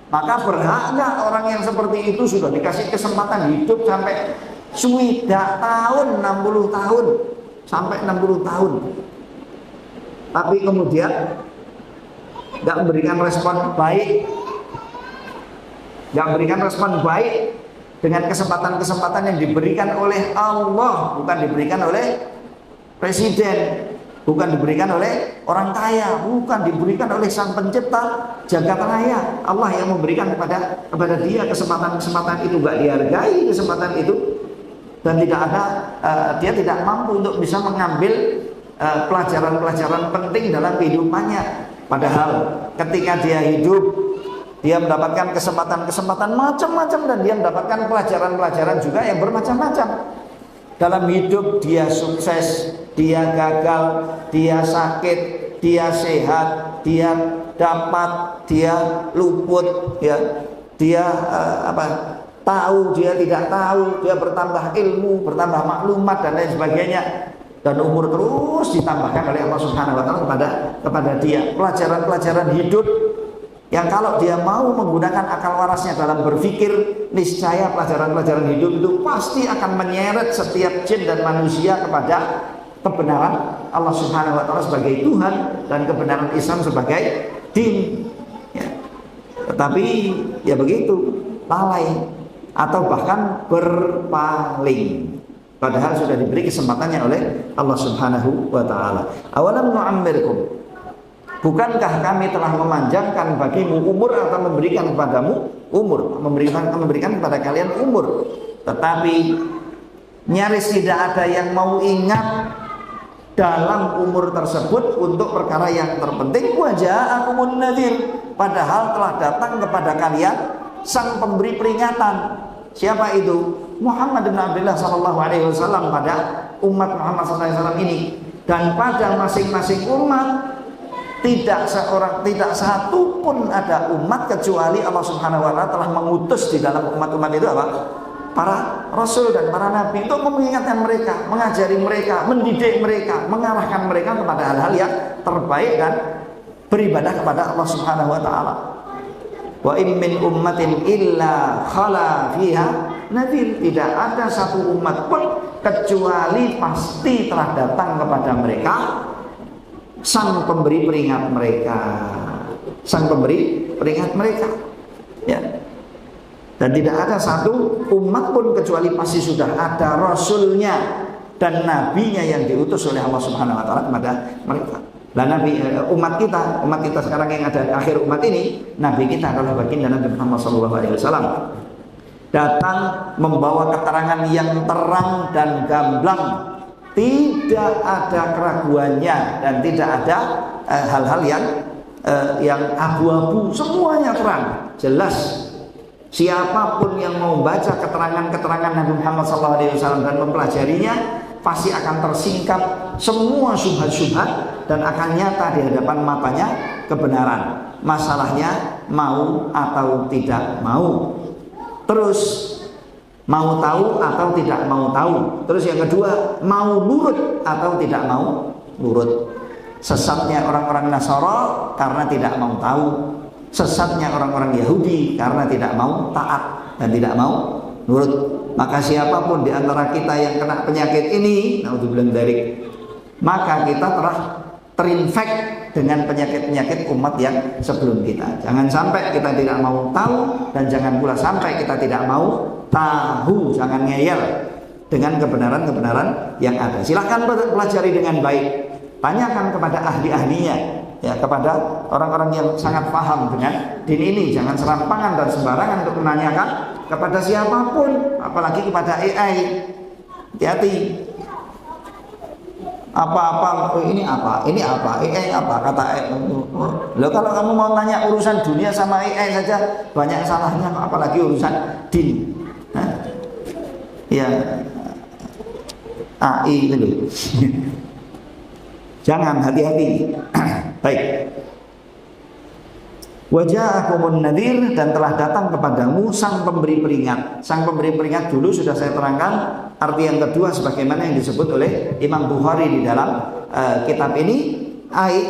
maka berhaknya orang yang seperti itu sudah dikasih kesempatan hidup sampai suwidak tahun, 60 tahun sampai 60 tahun, tapi kemudian nggak memberikan respon baik, nggak memberikan respon baik dengan kesempatan-kesempatan yang diberikan oleh Allah, bukan diberikan oleh presiden, bukan diberikan oleh orang kaya, bukan diberikan oleh sang pencipta jagat raya. Allah yang memberikan kepada dia kesempatan-kesempatan itu, nggak dihargai kesempatan itu, dan tidak ada dia tidak mampu untuk bisa mengambil pelajaran-pelajaran penting dalam kehidupannya. Padahal ketika dia hidup, dia mendapatkan kesempatan-kesempatan macam-macam, dan dia mendapatkan pelajaran-pelajaran juga yang bermacam-macam. Dalam hidup dia sukses, dia gagal, dia sakit, dia sehat, dia dapat, dia luput, ya, dia tahu, dia tidak tahu, dia bertambah ilmu, bertambah maklumat dan lain sebagainya. Dan umur terus ditambahkan oleh Allah Subhanahu wa taala kepada dia pelajaran-pelajaran hidup yang kalau dia mau menggunakan akal warasnya dalam berpikir, niscaya pelajaran-pelajaran hidup itu pasti akan menyeret setiap jin dan manusia kepada kebenaran Allah Subhanahu wa taala sebagai Tuhan dan kebenaran Islam sebagai din. Ya. Tetapi ya begitu, lalai atau bahkan berpaling. Padahal sudah diberi kesempatannya oleh Allah Subhanahu wa taala. Awalam nu'ammirkum, bukankah kami telah memanjangkan bagimu umur atau memberikan kepadamu umur, memberikan kepada kalian umur, tetapi nyaris tidak ada yang mau ingat dalam umur tersebut untuk perkara yang terpenting. Wa ja'akumun nadhir, padahal telah datang kepada kalian sang pemberi peringatan. Siapa itu? Muhammad bin Abdullah sallallahu alaihi wasallam pada umat Muhammad sallallahu alaihi wasallam ini, dan pada masing-masing umat tidak satu pun ada umat kecuali Allah Subhanahu wa taala telah mengutus di dalam umat-umat itu apa? Para Rasul dan para Nabi untuk mengingatkan mereka, mengajari mereka, mendidik mereka, mengarahkan mereka kepada hal-hal yang terbaik dan beribadah kepada Allah Subhanahu wa taala. Wa in min ummatin illa khala fiha nadhir. Tidak ada satu umat pun kecuali pasti telah datang kepada mereka sang pemberi peringat mereka. Sang pemberi peringat mereka. Ya. Dan tidak ada satu umat pun kecuali pasti sudah ada rasulnya dan nabinya yang diutus oleh Allah Subhanahu wa taala kepada mereka. Lah nabi umat kita sekarang yang ada akhir umat ini, nabi kita adalah baginda Nabi Muhammad SAW. Datang membawa keterangan yang terang dan gamblang, tidak ada keraguannya dan tidak ada hal-hal yang abu-abu, semuanya terang, jelas. Siapapun yang mau baca keterangan-keterangan Nabi Muhammad SAW dan mempelajarinya pasti akan tersingkap semua syubhat-syubhat dan akan nyata di hadapan matanya kebenaran. Masalahnya mau atau tidak mau. Terus mau tahu atau tidak mau tahu. Terus yang kedua, mau nurut atau tidak mau nurut. Sesatnya orang-orang Nasara karena tidak mau tahu. Sesatnya orang-orang Yahudi karena tidak mau taat dan tidak mau nurut. Maka siapapun di antara kita yang kena penyakit ini, naudzubillah dzalik, maka kita telah terinfek dengan penyakit-penyakit umat yang sebelum kita. Jangan sampai kita tidak mau tahu dan jangan pula sampai kita tidak mau tahu. Jangan ngeyel dengan kebenaran-kebenaran yang ada. Silahkan pelajari dengan baik. Tanyakan kepada ahli-ahlinya, ya, kepada orang-orang yang sangat paham dengan din ini. Jangan serampangan dan sembarangan untuk menanyakan kepada siapapun, apalagi kepada AI. Hati-hati. Apa-apa, ini apa, AI apa, kata AI. Loh, kalau kamu mau tanya urusan dunia sama AI saja banyak salahnya, apalagi urusan din. Ya, AI itu loh. Jangan, hati-hati. Baik. Waja'akumun nadhir, dan telah datang kepadamu sang pemberi peringat. Sang pemberi peringat dulu sudah saya terangkan. Arti yang kedua sebagaimana yang disebut oleh Imam Bukhari di dalam kitab ini,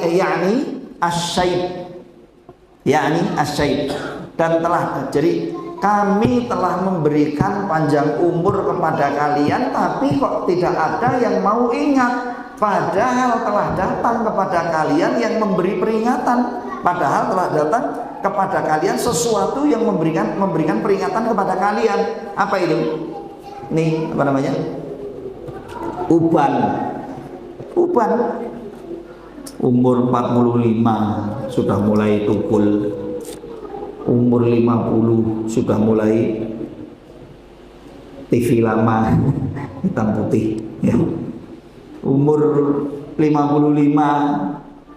yakni asy-syaib. Dan telah, jadi kami telah memberikan panjang umur kepada kalian, tapi kok tidak ada yang mau ingat. Padahal telah datang kepada kalian yang memberi peringatan. Padahal telah datang kepada kalian sesuatu yang memberikan peringatan kepada kalian. Apa itu? Nih, apa namanya? Uban. Umur 45 sudah mulai tukul. Umur 50 sudah mulai TV lama hitam putih, ya. Umur 55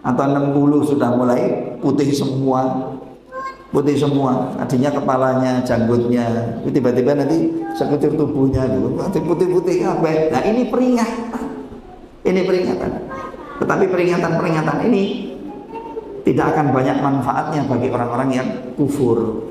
atau 60 sudah mulai putih semua. Tadinya kepalanya, janggutnya, tiba-tiba nanti sekujur tubuhnya putih-putih apa? Nah, ini peringatan. Tetapi peringatan ini tidak akan banyak manfaatnya bagi orang-orang yang kufur.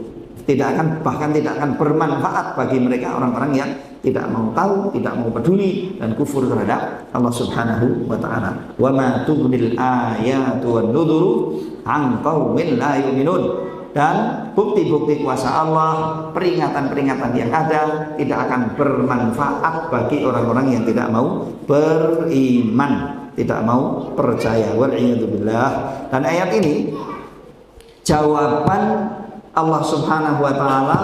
Bahkan tidak akan bermanfaat bagi mereka orang-orang yang tidak mau tahu, tidak mau peduli dan kufur terhadap Allah Subhanahu wa taala. Wa ma tughnil ayatu wan nudhuru an qaumin la yu'minun. Dan bukti-bukti kuasa Allah, peringatan-peringatan yang ada tidak akan bermanfaat bagi orang-orang yang tidak mau beriman, tidak mau percaya. Wal'iyadzubillah. Dan ayat ini jawaban Allah Subhanahu wa taala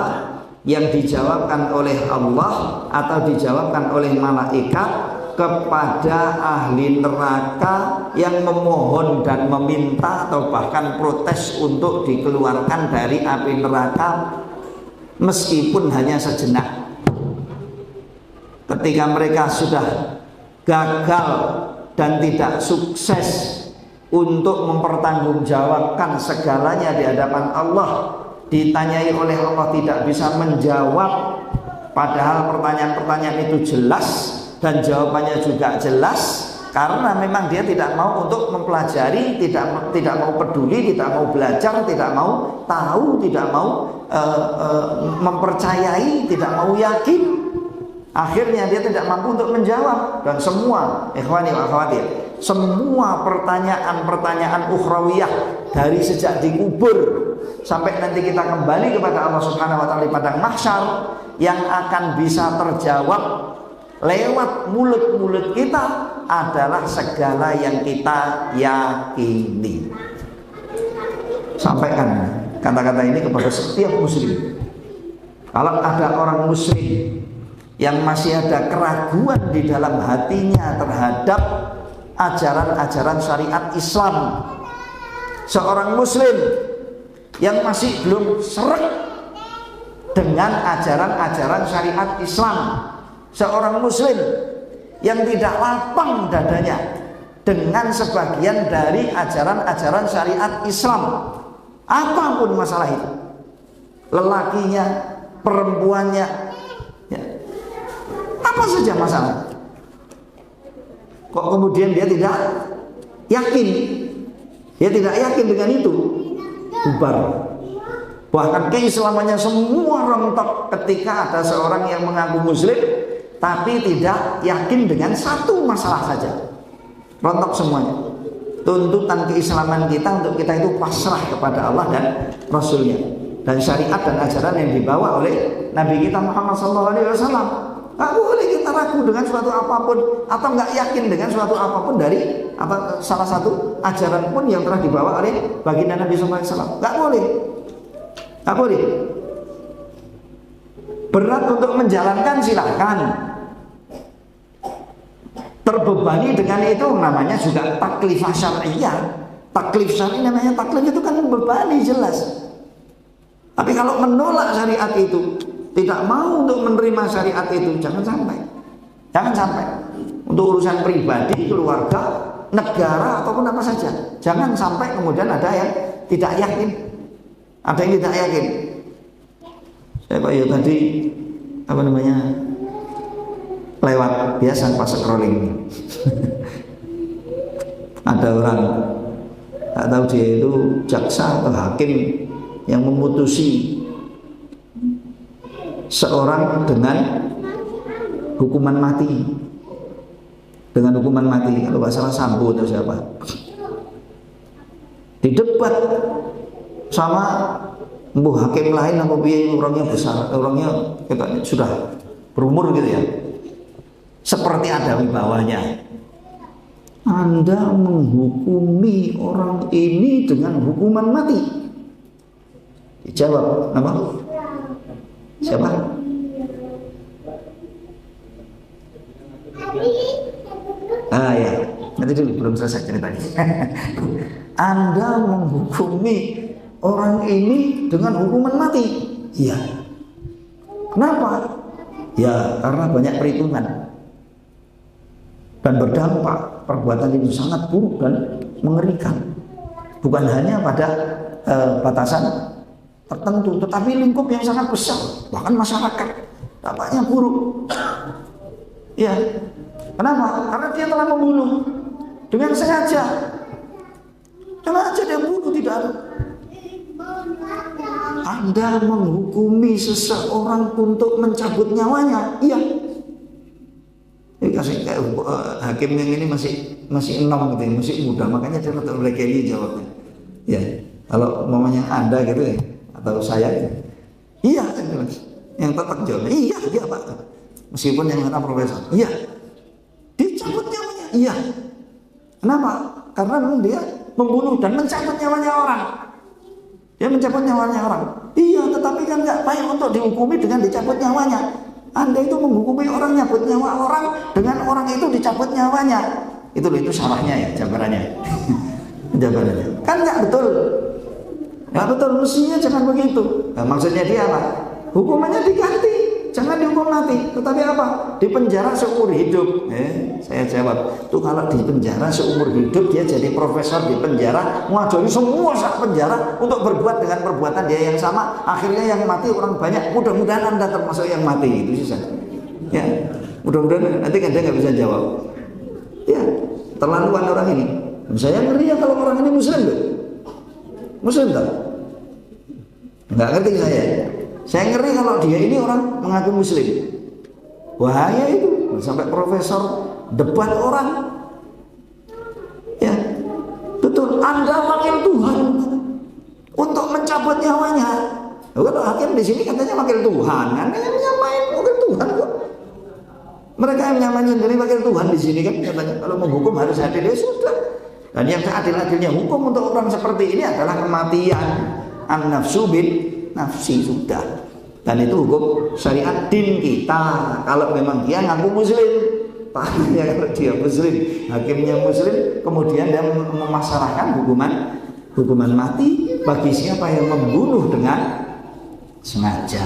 yang dijawabkan oleh Allah atau dijawabkan oleh malaikat kepada ahli neraka yang memohon dan meminta atau bahkan protes untuk dikeluarkan dari api neraka meskipun hanya sejenak. Ketika mereka sudah gagal dan tidak sukses untuk mempertanggungjawabkan segalanya di hadapan Allah, ditanyai oleh Allah tidak bisa menjawab, padahal pertanyaan-pertanyaan itu jelas dan jawabannya juga jelas, karena memang dia tidak mau untuk mempelajari, tidak mau peduli, tidak mau belajar, tidak mau tahu, tidak mau mempercayai, tidak mau yakin. Akhirnya dia tidak mampu untuk menjawab, dan semua ikhwani wa akhwati, semua pertanyaan-pertanyaan ukhrawiyah dari sejak dikubur sampai nanti kita kembali kepada Allah Subhanahu wa taala di padang mahsyar, yang akan bisa terjawab lewat mulut-mulut kita adalah segala yang kita yakini. Sampaikan kata-kata ini kepada setiap muslim. Kalau ada orang muslim yang masih ada keraguan di dalam hatinya terhadap ajaran-ajaran syariat Islam, seorang muslim yang masih belum seret dengan ajaran-ajaran syariat Islam, seorang muslim yang tidak lapang dadanya dengan sebagian dari ajaran-ajaran syariat Islam, apapun masalah itu, lelakinya, perempuannya, ya, apa saja masalah, kok kemudian dia tidak yakin, dengan itu, bubar. Bahkan keislamannya semua rontok ketika ada seorang yang mengaku muslim tapi tidak yakin dengan satu masalah saja, rontok semuanya. Tuntutan keislaman kita untuk kita itu pasrah kepada Allah dan Rasulnya, dan syariat dan ajaran yang dibawa oleh Nabi kita Muhammad SAW. Gak boleh kita ragu dengan suatu apapun, atau gak yakin dengan suatu apapun dari salah satu ajaran pun yang telah dibawa oleh baginda Nabi SAW. Gak boleh. Berat untuk menjalankan, silahkan. Terbebani dengan itu namanya juga taklif syar'iyyah. Taklif syar'i namanya, taklif itu kan membebani, jelas. Tapi kalau menolak syariat itu, tidak mau untuk menerima syariat itu, jangan sampai. Untuk urusan pribadi, keluarga, negara, ataupun apa saja, jangan sampai kemudian ada yang tidak yakin. Saya Pak ya tadi lewat biasa pas scrolling. Ada orang, tak tahu dia itu jaksa atau hakim yang memutusi seorang dengan hukuman mati. Kalau nggak salah Sambo atau siapa. Didebat sama hakim lain, apa biaya, orangnya besar, orangnya sudah berumur gitu ya, seperti ada wibawanya. Anda menghukumi orang ini dengan hukuman mati. Dijawab apa? Siapa? Ya, nanti dulu, belum selesai ceritanya. Anda menghukumi orang ini dengan hukuman mati. Iya. Kenapa? Ya, karena banyak perhitungan dan berdampak. Perbuatan itu sangat buruk dan mengerikan. Bukan hanya pada batasan tertentu, tetapi lingkup yang sangat besar, bahkan masyarakat, dampaknya buruk. Ya, kenapa? Karena dia telah membunuh dengan sengaja. Dia bunuh, tidak ada. Anda menghukumi seseorang untuk mencabut nyawanya, iya. Kasih hakim yang ini masih enom gitu, masih muda, makanya dia tetap ini jawabnya. Ya, kalau mamanya Anda gitu ya, atau saya, iya, yang tetap jawabnya, iya Pak. Meskipun yang kata profesor, iya, dicabut nyawanya, iya. Kenapa? Karena memang dia membunuh dan mencabut nyawanya orang. Dia mencabut nyawanya orang. Iya, tetapi kan nggak baik untuk dihukumi dengan dicabut nyawanya. Anda itu menghukumi orang nyabut nyawa orang dengan orang itu dicabut nyawanya. Itu syarahnya ya, jabarannya. Jabarannya. Kan nggak betul. Nggak betul, mestinya jangan begitu. Nah, maksudnya dia apa? Hukumannya diganti. Jangan dihukum mati, tetapi apa? Di penjara seumur hidup. Saya jawab, tuh kalau di penjara seumur hidup, dia jadi profesor di penjara, mengajari semua sak penjara untuk berbuat dengan perbuatan dia yang sama. Akhirnya yang mati orang banyak. Mudah-mudahan Anda termasuk yang mati, itu sih. Ya, mudah-mudahan nanti kan dia nggak bisa jawab. Ya, terlaluan orang ini. Saya ngeri ya kalau orang ini Muslim loh. Muslim tak? Nggak ngerti saya. Saya ngeri kalau dia ini orang mengaku Muslim. Bahaya itu, sampai profesor debat orang. Ya, betul, Anda wakil Tuhan untuk mencabut nyawanya. Kalau hakim di sini katanya wakil Tuhan, Anda yang nyamain wakil Tuhan kok. Mereka yang nyamain sendiri wakil Tuhan di sini kan katanya. Kalau menghukum harus adil, ya sudah. Dan yang seadil-adilnya hukum untuk orang seperti ini adalah kematian. An-nafsu bin nafsi, sudah. Dan itu hukum syariat din kita. Kalau memang dia ngaku muslim, pahalanya kalau dia muslim, hakimnya muslim, kemudian dia memasarahkan hukuman mati bagi siapa yang membunuh dengan sengaja.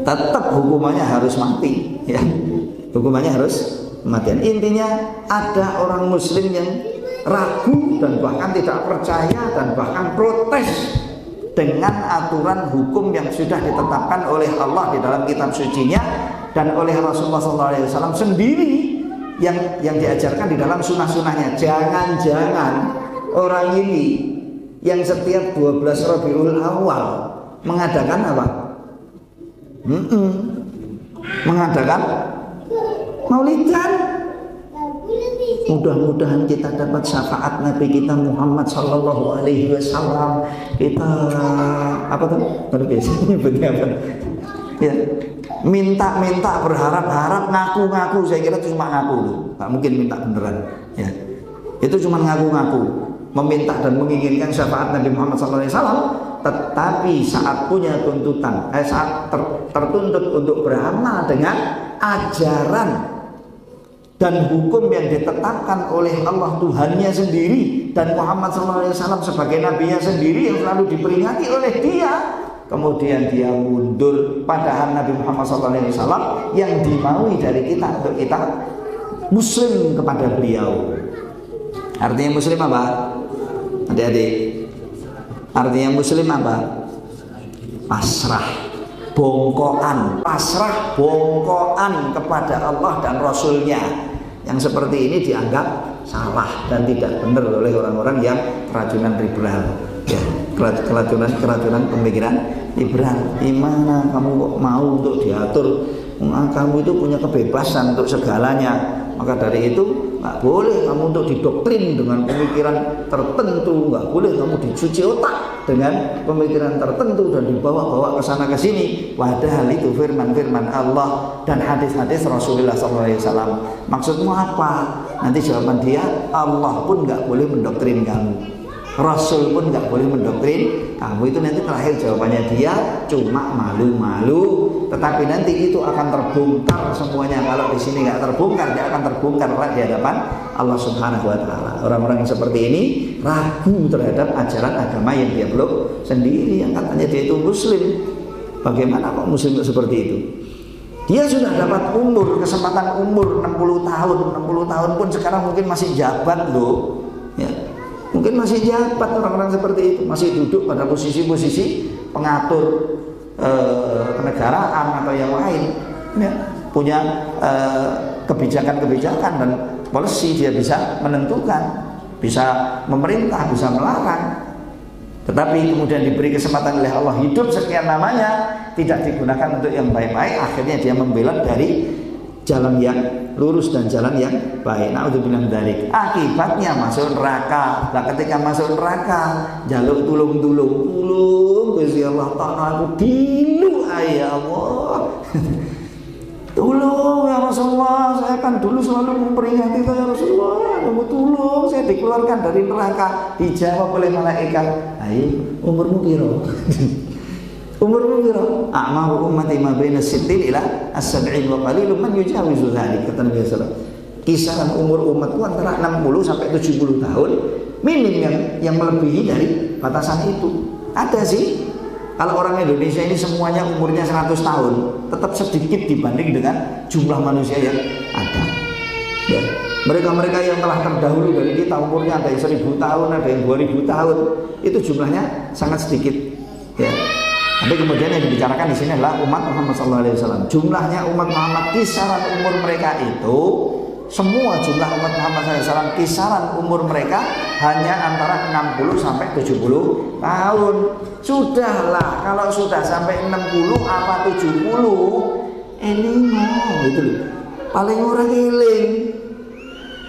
Tetap hukumannya harus mati, ya. Hukumannya harus kematian. Intinya ada orang muslim yang ragu dan bahkan tidak percaya dan bahkan protes dengan aturan hukum yang sudah ditetapkan oleh Allah di dalam kitab sucinya dan oleh Rasulullah SAW sendiri yang diajarkan di dalam sunnah-sunnahnya. Jangan-jangan orang ini yang setiap 12 Rabiul Awal mengadakan apa? Mengadakan maulidan. Mudah-mudahan kita dapat syafaat Nabi kita Muhammad Sallallahu Alaihi Wasallam. Kita apa tuh? Biasanya nyebutnya apa? Ya, minta berharap-harap, ngaku-ngaku. Saya kira itu cuma ngaku, nggak mungkin minta beneran. Ya, itu cuma ngaku-ngaku, meminta dan menginginkan syafaat Nabi Muhammad Sallallahu Alaihi Wasallam. Tetapi saat punya tuntutan, saat tertuntut untuk beramal dengan ajaran dan hukum yang ditetapkan oleh Allah Tuhannya sendiri dan Muhammad SAW sebagai nabinya sendiri yang selalu diperingati oleh dia, kemudian dia mundur, padahal Nabi Muhammad SAW yang dimaui dari kita untuk kita muslim kepada beliau. Artinya muslim apa? Adik-adik, artinya muslim apa? Pasrah, bongkoan, pasrah bongkoan kepada Allah dan Rasulnya. Yang seperti ini dianggap salah dan tidak benar oleh orang-orang yang keracunan liberal, ya, keracunan pemikiran liberal. Gimana kamu kok mau untuk diatur? Kamu itu punya kebebasan untuk segalanya. Maka dari itu nggak boleh kamu untuk didoktrin dengan pemikiran tertentu, nggak boleh kamu dicuci otak dengan pemikiran tertentu dan dibawa-bawa ke sana ke sini. Padahal itu firman-firman Allah dan hadis-hadis Rasulullah SAW. Maksudmu apa? Nanti jawaban dia, Allah pun nggak boleh mendoktrin kamu, Rasul pun nggak boleh mendoktrin kamu. Itu nanti terakhir jawabannya dia cuma malu-malu. Tetapi nanti itu akan terbongkar semuanya. Kalau di sini nggak terbongkar, dia akan terbongkar di hadapan Allah Subhanahu Wa Taala. Orang-orang yang seperti ini ragu terhadap ajaran agama yang dia peluk sendiri, yang katanya dia itu Muslim. Bagaimana kok Muslim seperti itu? Dia sudah dapat kesempatan umur 60 tahun. 60 tahun pun sekarang mungkin masih jabat loh, ya. Mungkin masih jabat orang-orang seperti itu, masih duduk pada posisi-posisi pengatur kenegaraan atau yang lain, ya. Punya kebijakan-kebijakan dan polisi, dia bisa menentukan, bisa memerintah, bisa melarang. Tetapi kemudian diberi kesempatan oleh Allah hidup sekian lamanya tidak digunakan untuk yang baik-baik, akhirnya dia membelot dari jalan yang lurus dan jalan yang baik. Naudzubillah min dzalik. Akibatnya masuk neraka. Nah, ketika masuk neraka, jaluk tulung Gusti Allah, ta'ala aku dilu ya Allah. Tolong ya Rasulullah, saya kan dulu selalu memperingati ya Rasulullah, kamu tolong saya dikeluarkan dari neraka. Dijawab oleh malaikat, ayo umurmu piro? Umurmu piro? A'maru ummati ma baina sittin ila as-sab'in wa qalilun man yujawizu dzalik, kata Nabi sallallahu alaihi wasallam. Kisaran umur umatku antara 60 sampai 70 tahun, minim yang melebihi dari batasan itu. Ada sih. Kalau orang Indonesia ini semuanya umurnya 100 tahun, tetap sedikit dibanding dengan jumlah manusia yang ada. Ya. Mereka-mereka yang telah terdahulu dari kita, umurnya ada yang 1000 tahun, ada yang 2000 tahun, itu jumlahnya sangat sedikit. Ya. Tapi kemudian yang dibicarakan di sini adalah umat Muhammad SAW. Jumlahnya umat Muhammad, kisaran umur mereka itu, semua jumlah umat Muhammad SAW, kisaran umur mereka hanya antara 60 sampai 70 tahun. Sudahlah, kalau sudah sampai 60 apa 70, elingo gitu loh. Paling ora eling.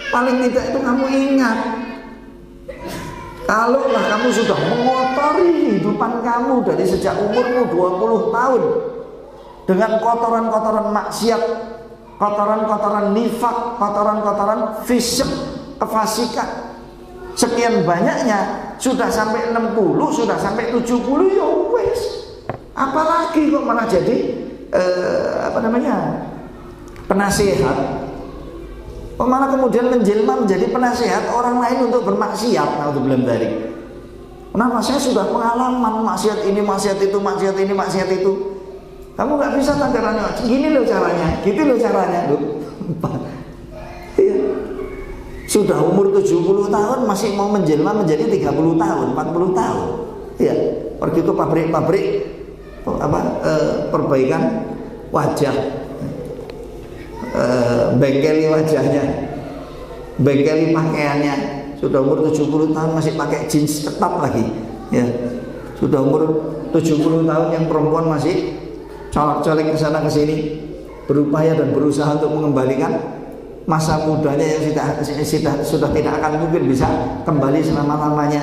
Paling tidak itu kamu ingat. Kalau lah kamu sudah mengotori kehidupan kamu dari sejak umurmu 20 tahun dengan kotoran-kotoran maksiat, kotoran-kotoran nifak, kotoran-kotoran fisik, kefasikan, sekian banyaknya, sudah sampai 60, sudah sampai 70, ya wes. Apalagi kok malah jadi penasehat. Malah kemudian menjelma menjadi penasehat orang lain untuk bermaksiat. Nah, itu belum dari. Kenapa? Saya sudah pengalaman maksiat ini, maksiat itu, maksiat ini, maksiat itu. Kamu nggak bisa tanggapannya. Gini loh caranya, gitu loh caranya. Iya. Sudah umur 70 tahun masih mau menjelma menjadi 30 tahun, 40 tahun. Iya. Pergi ke pabrik-pabrik perbaikan wajah. Bengkeli wajahnya, bengkeli pakaiannya. Sudah umur 70 tahun masih pakai jeans ketat lagi, ya. Sudah umur 70 tahun yang perempuan masih colok-colok ke sana ke sini, berupaya dan berusaha untuk mengembalikan masa mudanya yang sudah tidak akan mungkin bisa kembali selama-lamanya.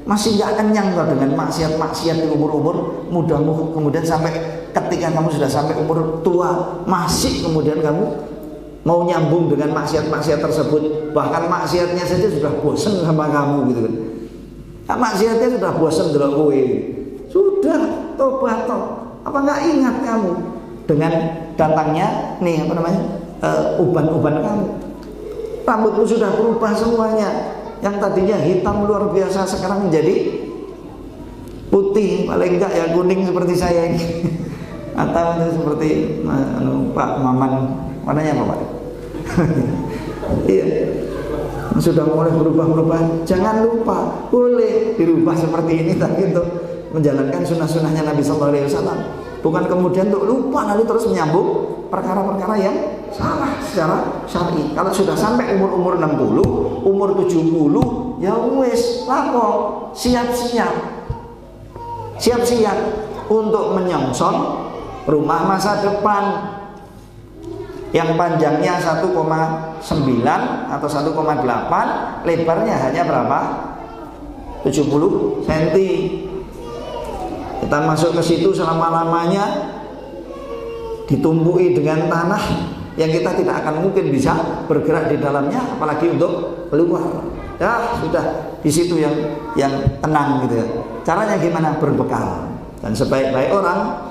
Masih nggak kenyang kok dengan maksiat-maksiat di umur-umur mudamu, kemudian sampai ketika kamu sudah sampai umur tua masih kemudian kamu mau nyambung dengan maksiat-maksiat tersebut. Bahkan maksiatnya saja sudah bosan sama kamu gitu kan. Nah, maksiatnya sudah bosan delok kowe. Sudah tobat toh. Apa nggak ingat kamu dengan datangnya nih uban-uban kamu. Rambutmu sudah berubah semuanya. Yang tadinya hitam luar biasa sekarang menjadi putih, paling enggak ya kuning seperti saya ini. Atau seperti Pak Maman, warnanya apa Pak? Iya, sudah mulai berubah-berubah. Jangan lupa, boleh dirubah seperti ini tapi untuk menjalankan sunnah-sunnahnya Nabi Sallallahu Alaihi Wasallam. Bukan kemudian untuk lupa lalu terus menyambung perkara-perkara yang salah secara syar'i. Kalau sudah sampai umur 60, umur 70, ya wis lapo, siap-siap untuk menyongsong rumah masa depan yang panjangnya 1,9 atau 1,8, lebarnya hanya berapa? 70 cm. Kita masuk ke situ selama-lamanya ditumbuhi dengan tanah yang kita tidak akan mungkin bisa bergerak di dalamnya, apalagi untuk keluar. Ya sudah di situ yang tenang gitu ya. Caranya gimana? Berbekal. Dan sebaik-baik orang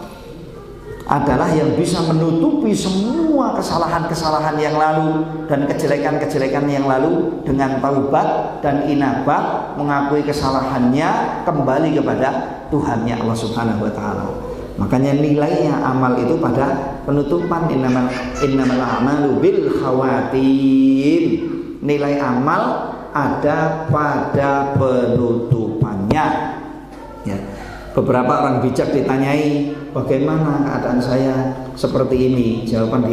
adalah yang bisa menutupi semua kesalahan-kesalahan yang lalu dan kejelekan-kejelekan yang lalu dengan taubat dan inabah, mengakui kesalahannya, kembali kepada Tuhannya Allah Subhanahu wa taala. Makanya nilainya amal itu pada penutupan. Innamal a'malu bil khawatim. Nilai amal ada pada penutupannya. Ya. Beberapa orang bijak ditanyai, bagaimana keadaan saya seperti ini? Jawaban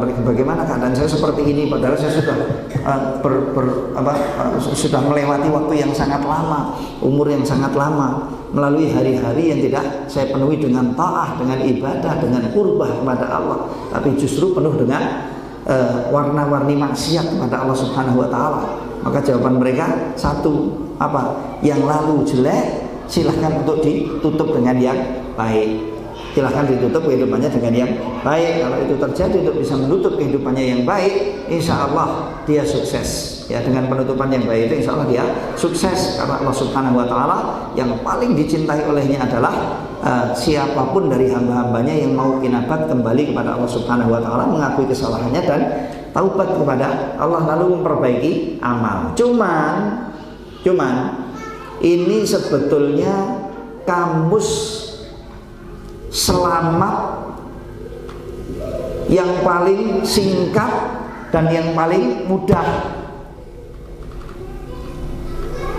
mereka, bagaimana keadaan saya seperti ini? Padahal saya sudah sudah melewati waktu yang sangat lama, umur yang sangat lama, melalui hari-hari yang tidak saya penuhi dengan ta'ah, dengan ibadah, dengan qurbah kepada Allah, tapi justru penuh dengan warna-warni maksiat kepada Allah Subhanahu wa taala. Maka jawaban mereka satu, yang lalu jelek silahkan untuk ditutup dengan yang baik. Silahkan ditutup kehidupannya dengan yang baik. Kalau itu terjadi untuk bisa menutup kehidupannya yang baik, insya Allah dia sukses. Ya, dengan penutupan yang baik itu insya Allah dia sukses. Karena Allah Subhanahu wa taala yang paling dicintai olehnya adalah siapapun dari hamba-hambanya yang mau inabat kembali kepada Allah Subhanahu wa taala, mengakui kesalahannya dan taubat kepada Allah lalu memperbaiki amal. Cuman ini sebetulnya kamus selamat yang paling singkat dan yang paling mudah,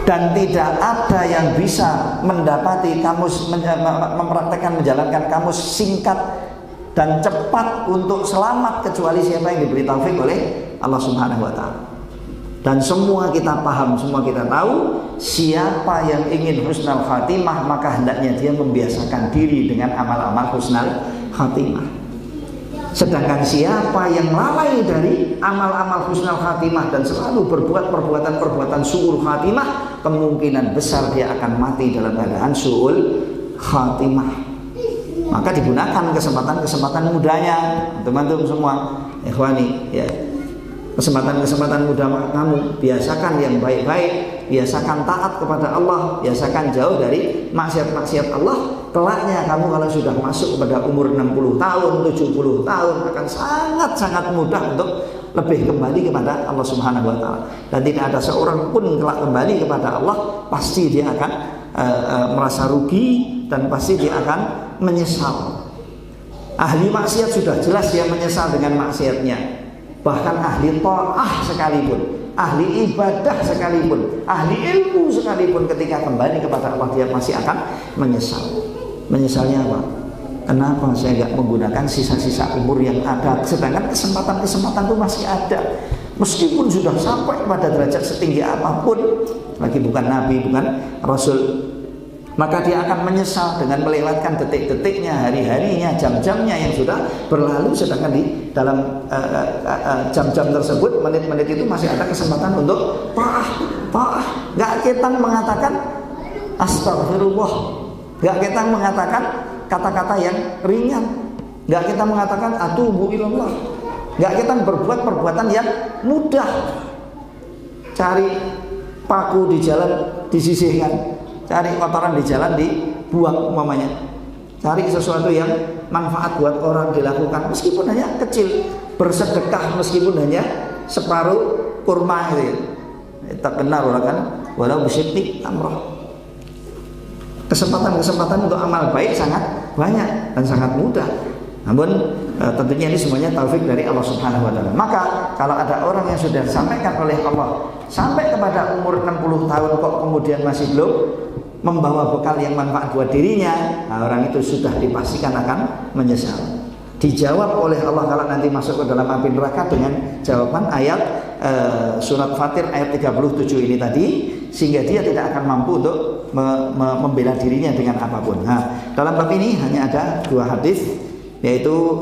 dan tidak ada yang bisa mendapati kamus mempraktekkan menjalankan kamus singkat dan cepat untuk selamat kecuali siapa yang diberi taufik oleh Allah Subhanahu wa taala. Dan semua kita paham, semua kita tahu, siapa yang ingin husnul khatimah maka hendaknya dia membiasakan diri dengan amal-amal husnul khatimah. Sedangkan siapa yang lalai dari amal-amal husnul khatimah dan selalu berbuat perbuatan-perbuatan su'ul khatimah, kemungkinan besar dia akan mati dalam keadaan su'ul khatimah. Maka digunakan kesempatan-kesempatan mudanya, teman-teman semua, ikhwani, ya. Kesempatan-kesempatan muda kamu, biasakan yang baik-baik, biasakan taat kepada Allah, biasakan jauh dari maksiat-maksiat Allah. Kelaknya kamu kalau sudah masuk pada umur 60 tahun, 70 tahun akan sangat-sangat mudah untuk lebih kembali kepada Allah Subhanahu wa taala. Dan tidak ada seorang pun kelak kembali kepada Allah pasti dia akan merasa rugi dan pasti dia akan menyesal. Ahli maksiat sudah jelas dia menyesal dengan maksiatnya. Bahkan ahli ta'ah sekalipun, ahli ibadah sekalipun, ahli ilmu sekalipun, ketika kembali kepada Allah dia masih akan menyesal. Menyesalnya apa? Kenapa saya nggak menggunakan sisa-sisa umur yang ada, sedangkan kesempatan-kesempatan itu masih ada. Meskipun sudah sampai pada derajat setinggi apapun, lagi bukan nabi, bukan rasul, maka dia akan menyesal dengan melewatkan detik-detiknya, hari-harinya, jam-jamnya yang sudah berlalu. Sedangkan di dalam jam-jam tersebut, menit-menit itu masih ada kesempatan untuk ta'ah. Gak kita mengatakan astagfirullah, gak kita mengatakan kata-kata yang ringan, gak kita mengatakan atubu ilallah, gak kita berbuat perbuatan yang mudah. Cari paku di jalan disisihkan, cari kotoran di jalan dibuang umpamanya, cari sesuatu yang manfaat buat orang dilakukan meskipun hanya kecil, bersedekah meskipun hanya separuh kurma gitu ya. Tak benar orang kan, walau bisyikti amroh. Kesempatan-kesempatan untuk amal baik sangat banyak dan sangat mudah. Namun tentunya ini semuanya taufik dari Allah Subhanahu wa taala. Maka kalau ada orang yang sudah disampaikan oleh Allah sampai kepada umur 60 tahun kok kemudian masih belum membawa bekal yang manfaat buat dirinya, nah orang itu sudah dipastikan akan menyesal. Dijawab oleh Allah kalau nanti masuk ke dalam api neraka dengan jawaban ayat surat Fatir ayat 37 ini tadi, sehingga dia tidak akan mampu untuk membela dirinya dengan apapun. Nah, dalam bab ini hanya ada dua hadis, yaitu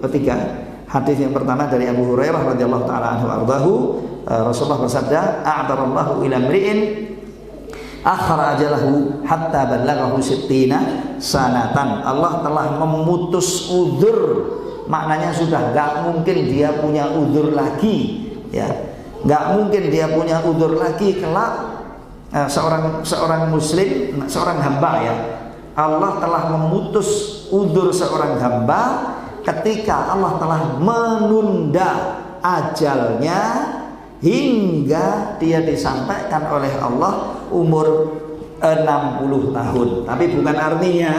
ketiga. Hadis yang pertama dari Abu Hurairah radhiyallahu taala anhu ardahu, Rasulullah bersabda, "A'tarallahu ila mri'in akhara ajalahu hatta ballaghahu sittina sanatan." Allah telah memutus udzur, maknanya sudah gak mungkin dia punya udzur lagi, ya. Gak mungkin dia punya udzur lagi kelak. Seorang muslim, seorang hamba, ya. Allah telah memutus udzur seorang hamba ketika Allah telah menunda ajalnya hingga dia disampaikan oleh Allah umur 60 tahun. Tapi bukan artinya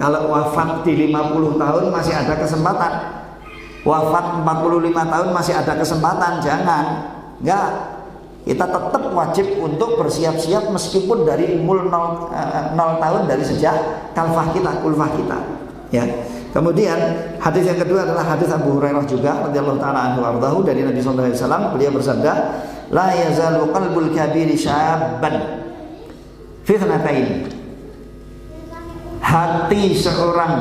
kalau wafat di 50 tahun masih ada kesempatan, wafat 45 tahun masih ada kesempatan. Jangan, enggak. Kita tetap wajib untuk bersiap-siap meskipun dari umur 0 tahun dari sejak kulfah kita, ya. Kemudian hadis yang kedua adalah hadis Abu Hurairah juga radhiyallahu taala anhu ardahu dari Nabi sallallahu alaihi wasallam. Beliau bersabda, "La yazalu qalbul kabiri syabban fi thanatain." Hati seorang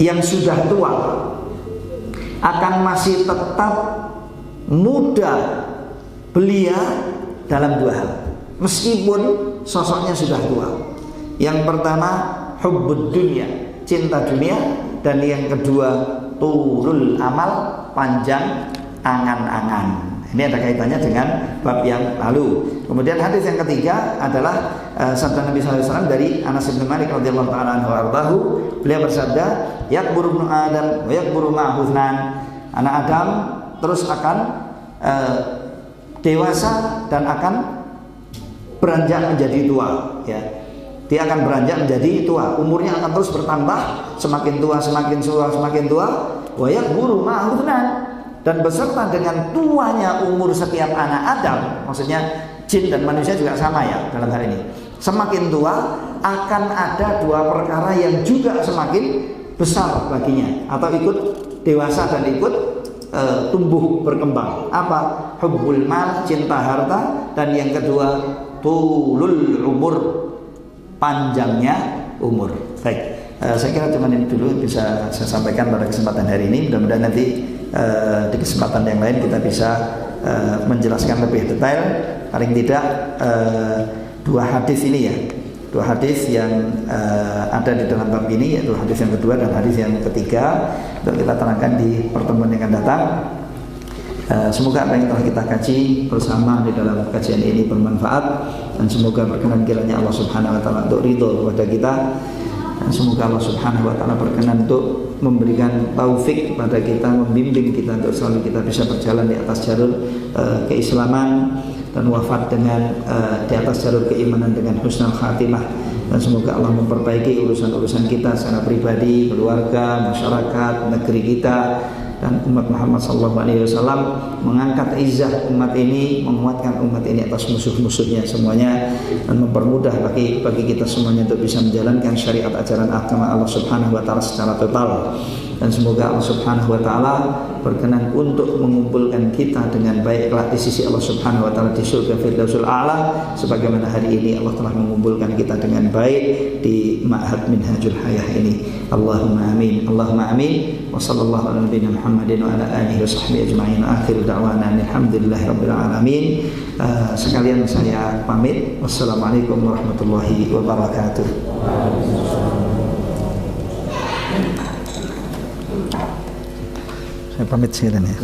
yang sudah tua akan masih tetap muda belia dalam dua hal, meskipun sosoknya sudah tua. Yang pertama hubbud dunya, cinta dunia, dan yang kedua tulul amal, panjang angan-angan. Ini ada kaitannya dengan bab yang lalu. Kemudian hadis yang ketiga adalah sabda Nabi SAW dari Anas bin Malik radhiyallahu taala anhu ardahu. Beliau bersabda, yakburu ibnu Adam wa yakburu ma'ahu itsnan. Anak Adam terus akan dewasa dan akan beranjak menjadi tua, ya. Dia akan beranjak menjadi tua, umurnya akan terus bertambah, semakin tua, semakin tua, semakin tua. Wa yakburu ma'ahu itsnan, dan beserta dengan tuanya umur setiap anak Adam, maksudnya jin dan manusia juga sama, ya, dalam hal ini. Semakin tua akan ada dua perkara yang juga semakin besar baginya, atau ikut dewasa dan ikut tumbuh berkembang. Apa? Hubbul mal, cinta harta, dan yang kedua tulul umur, panjangnya umur. Baik. Saya kira cuma ini dulu bisa saya sampaikan pada kesempatan hari ini. Mudah-mudahan nanti di kesempatan yang lain kita bisa menjelaskan lebih detail, paling tidak dua hadis ini ya, dua hadis yang ada di dalam bab ini, yaitu hadis yang kedua dan hadis yang ketiga, untuk kita terangkan di pertemuan yang akan datang. Semoga apa yang telah kita kaji bersama di dalam kajian ini bermanfaat, dan semoga berkenan kiranya Allah Subhanahu wa taala untuk ridho kepada kita, dan semoga Allah Subhanahu wa taala berkenan untuk memberikan taufik kepada kita, membimbing kita untuk selalu kita bisa berjalan di atas jalur keislaman dan wafat dengan di atas jalur keimanan dengan husnul khatimah. Dan semoga Allah memperbaiki urusan-urusan kita secara pribadi, keluarga, masyarakat, negeri kita, dan umat Muhammad SAW, mengangkat izzah umat ini, menguatkan umat ini atas musuh-musuhnya semuanya, dan mempermudah bagi kita semuanya untuk bisa menjalankan syariat ajaran agama Allah Subhanahu wa taala secara total. Dan semoga Allah Subhanahu wa taala berkenan untuk mengumpulkan kita dengan baik kelak di sisi Allah Subhanahu wa taala di surga Firdausul A'la, sebagaimana hari ini Allah telah mengumpulkan kita dengan baik di Ma'had Minhajul Hayah ini. Allahumma amin. Allahumma amin. Wa sallallahu ala nabiyina Muhammadin wa ala alihi wa sahbihi ajma'in. Akhir da'wana alhamdulillahirabbil alamin. Sekalian saya pamit. Wassalamualaikum warahmatullahi wabarakatuh. Saya pamit sekalian ya.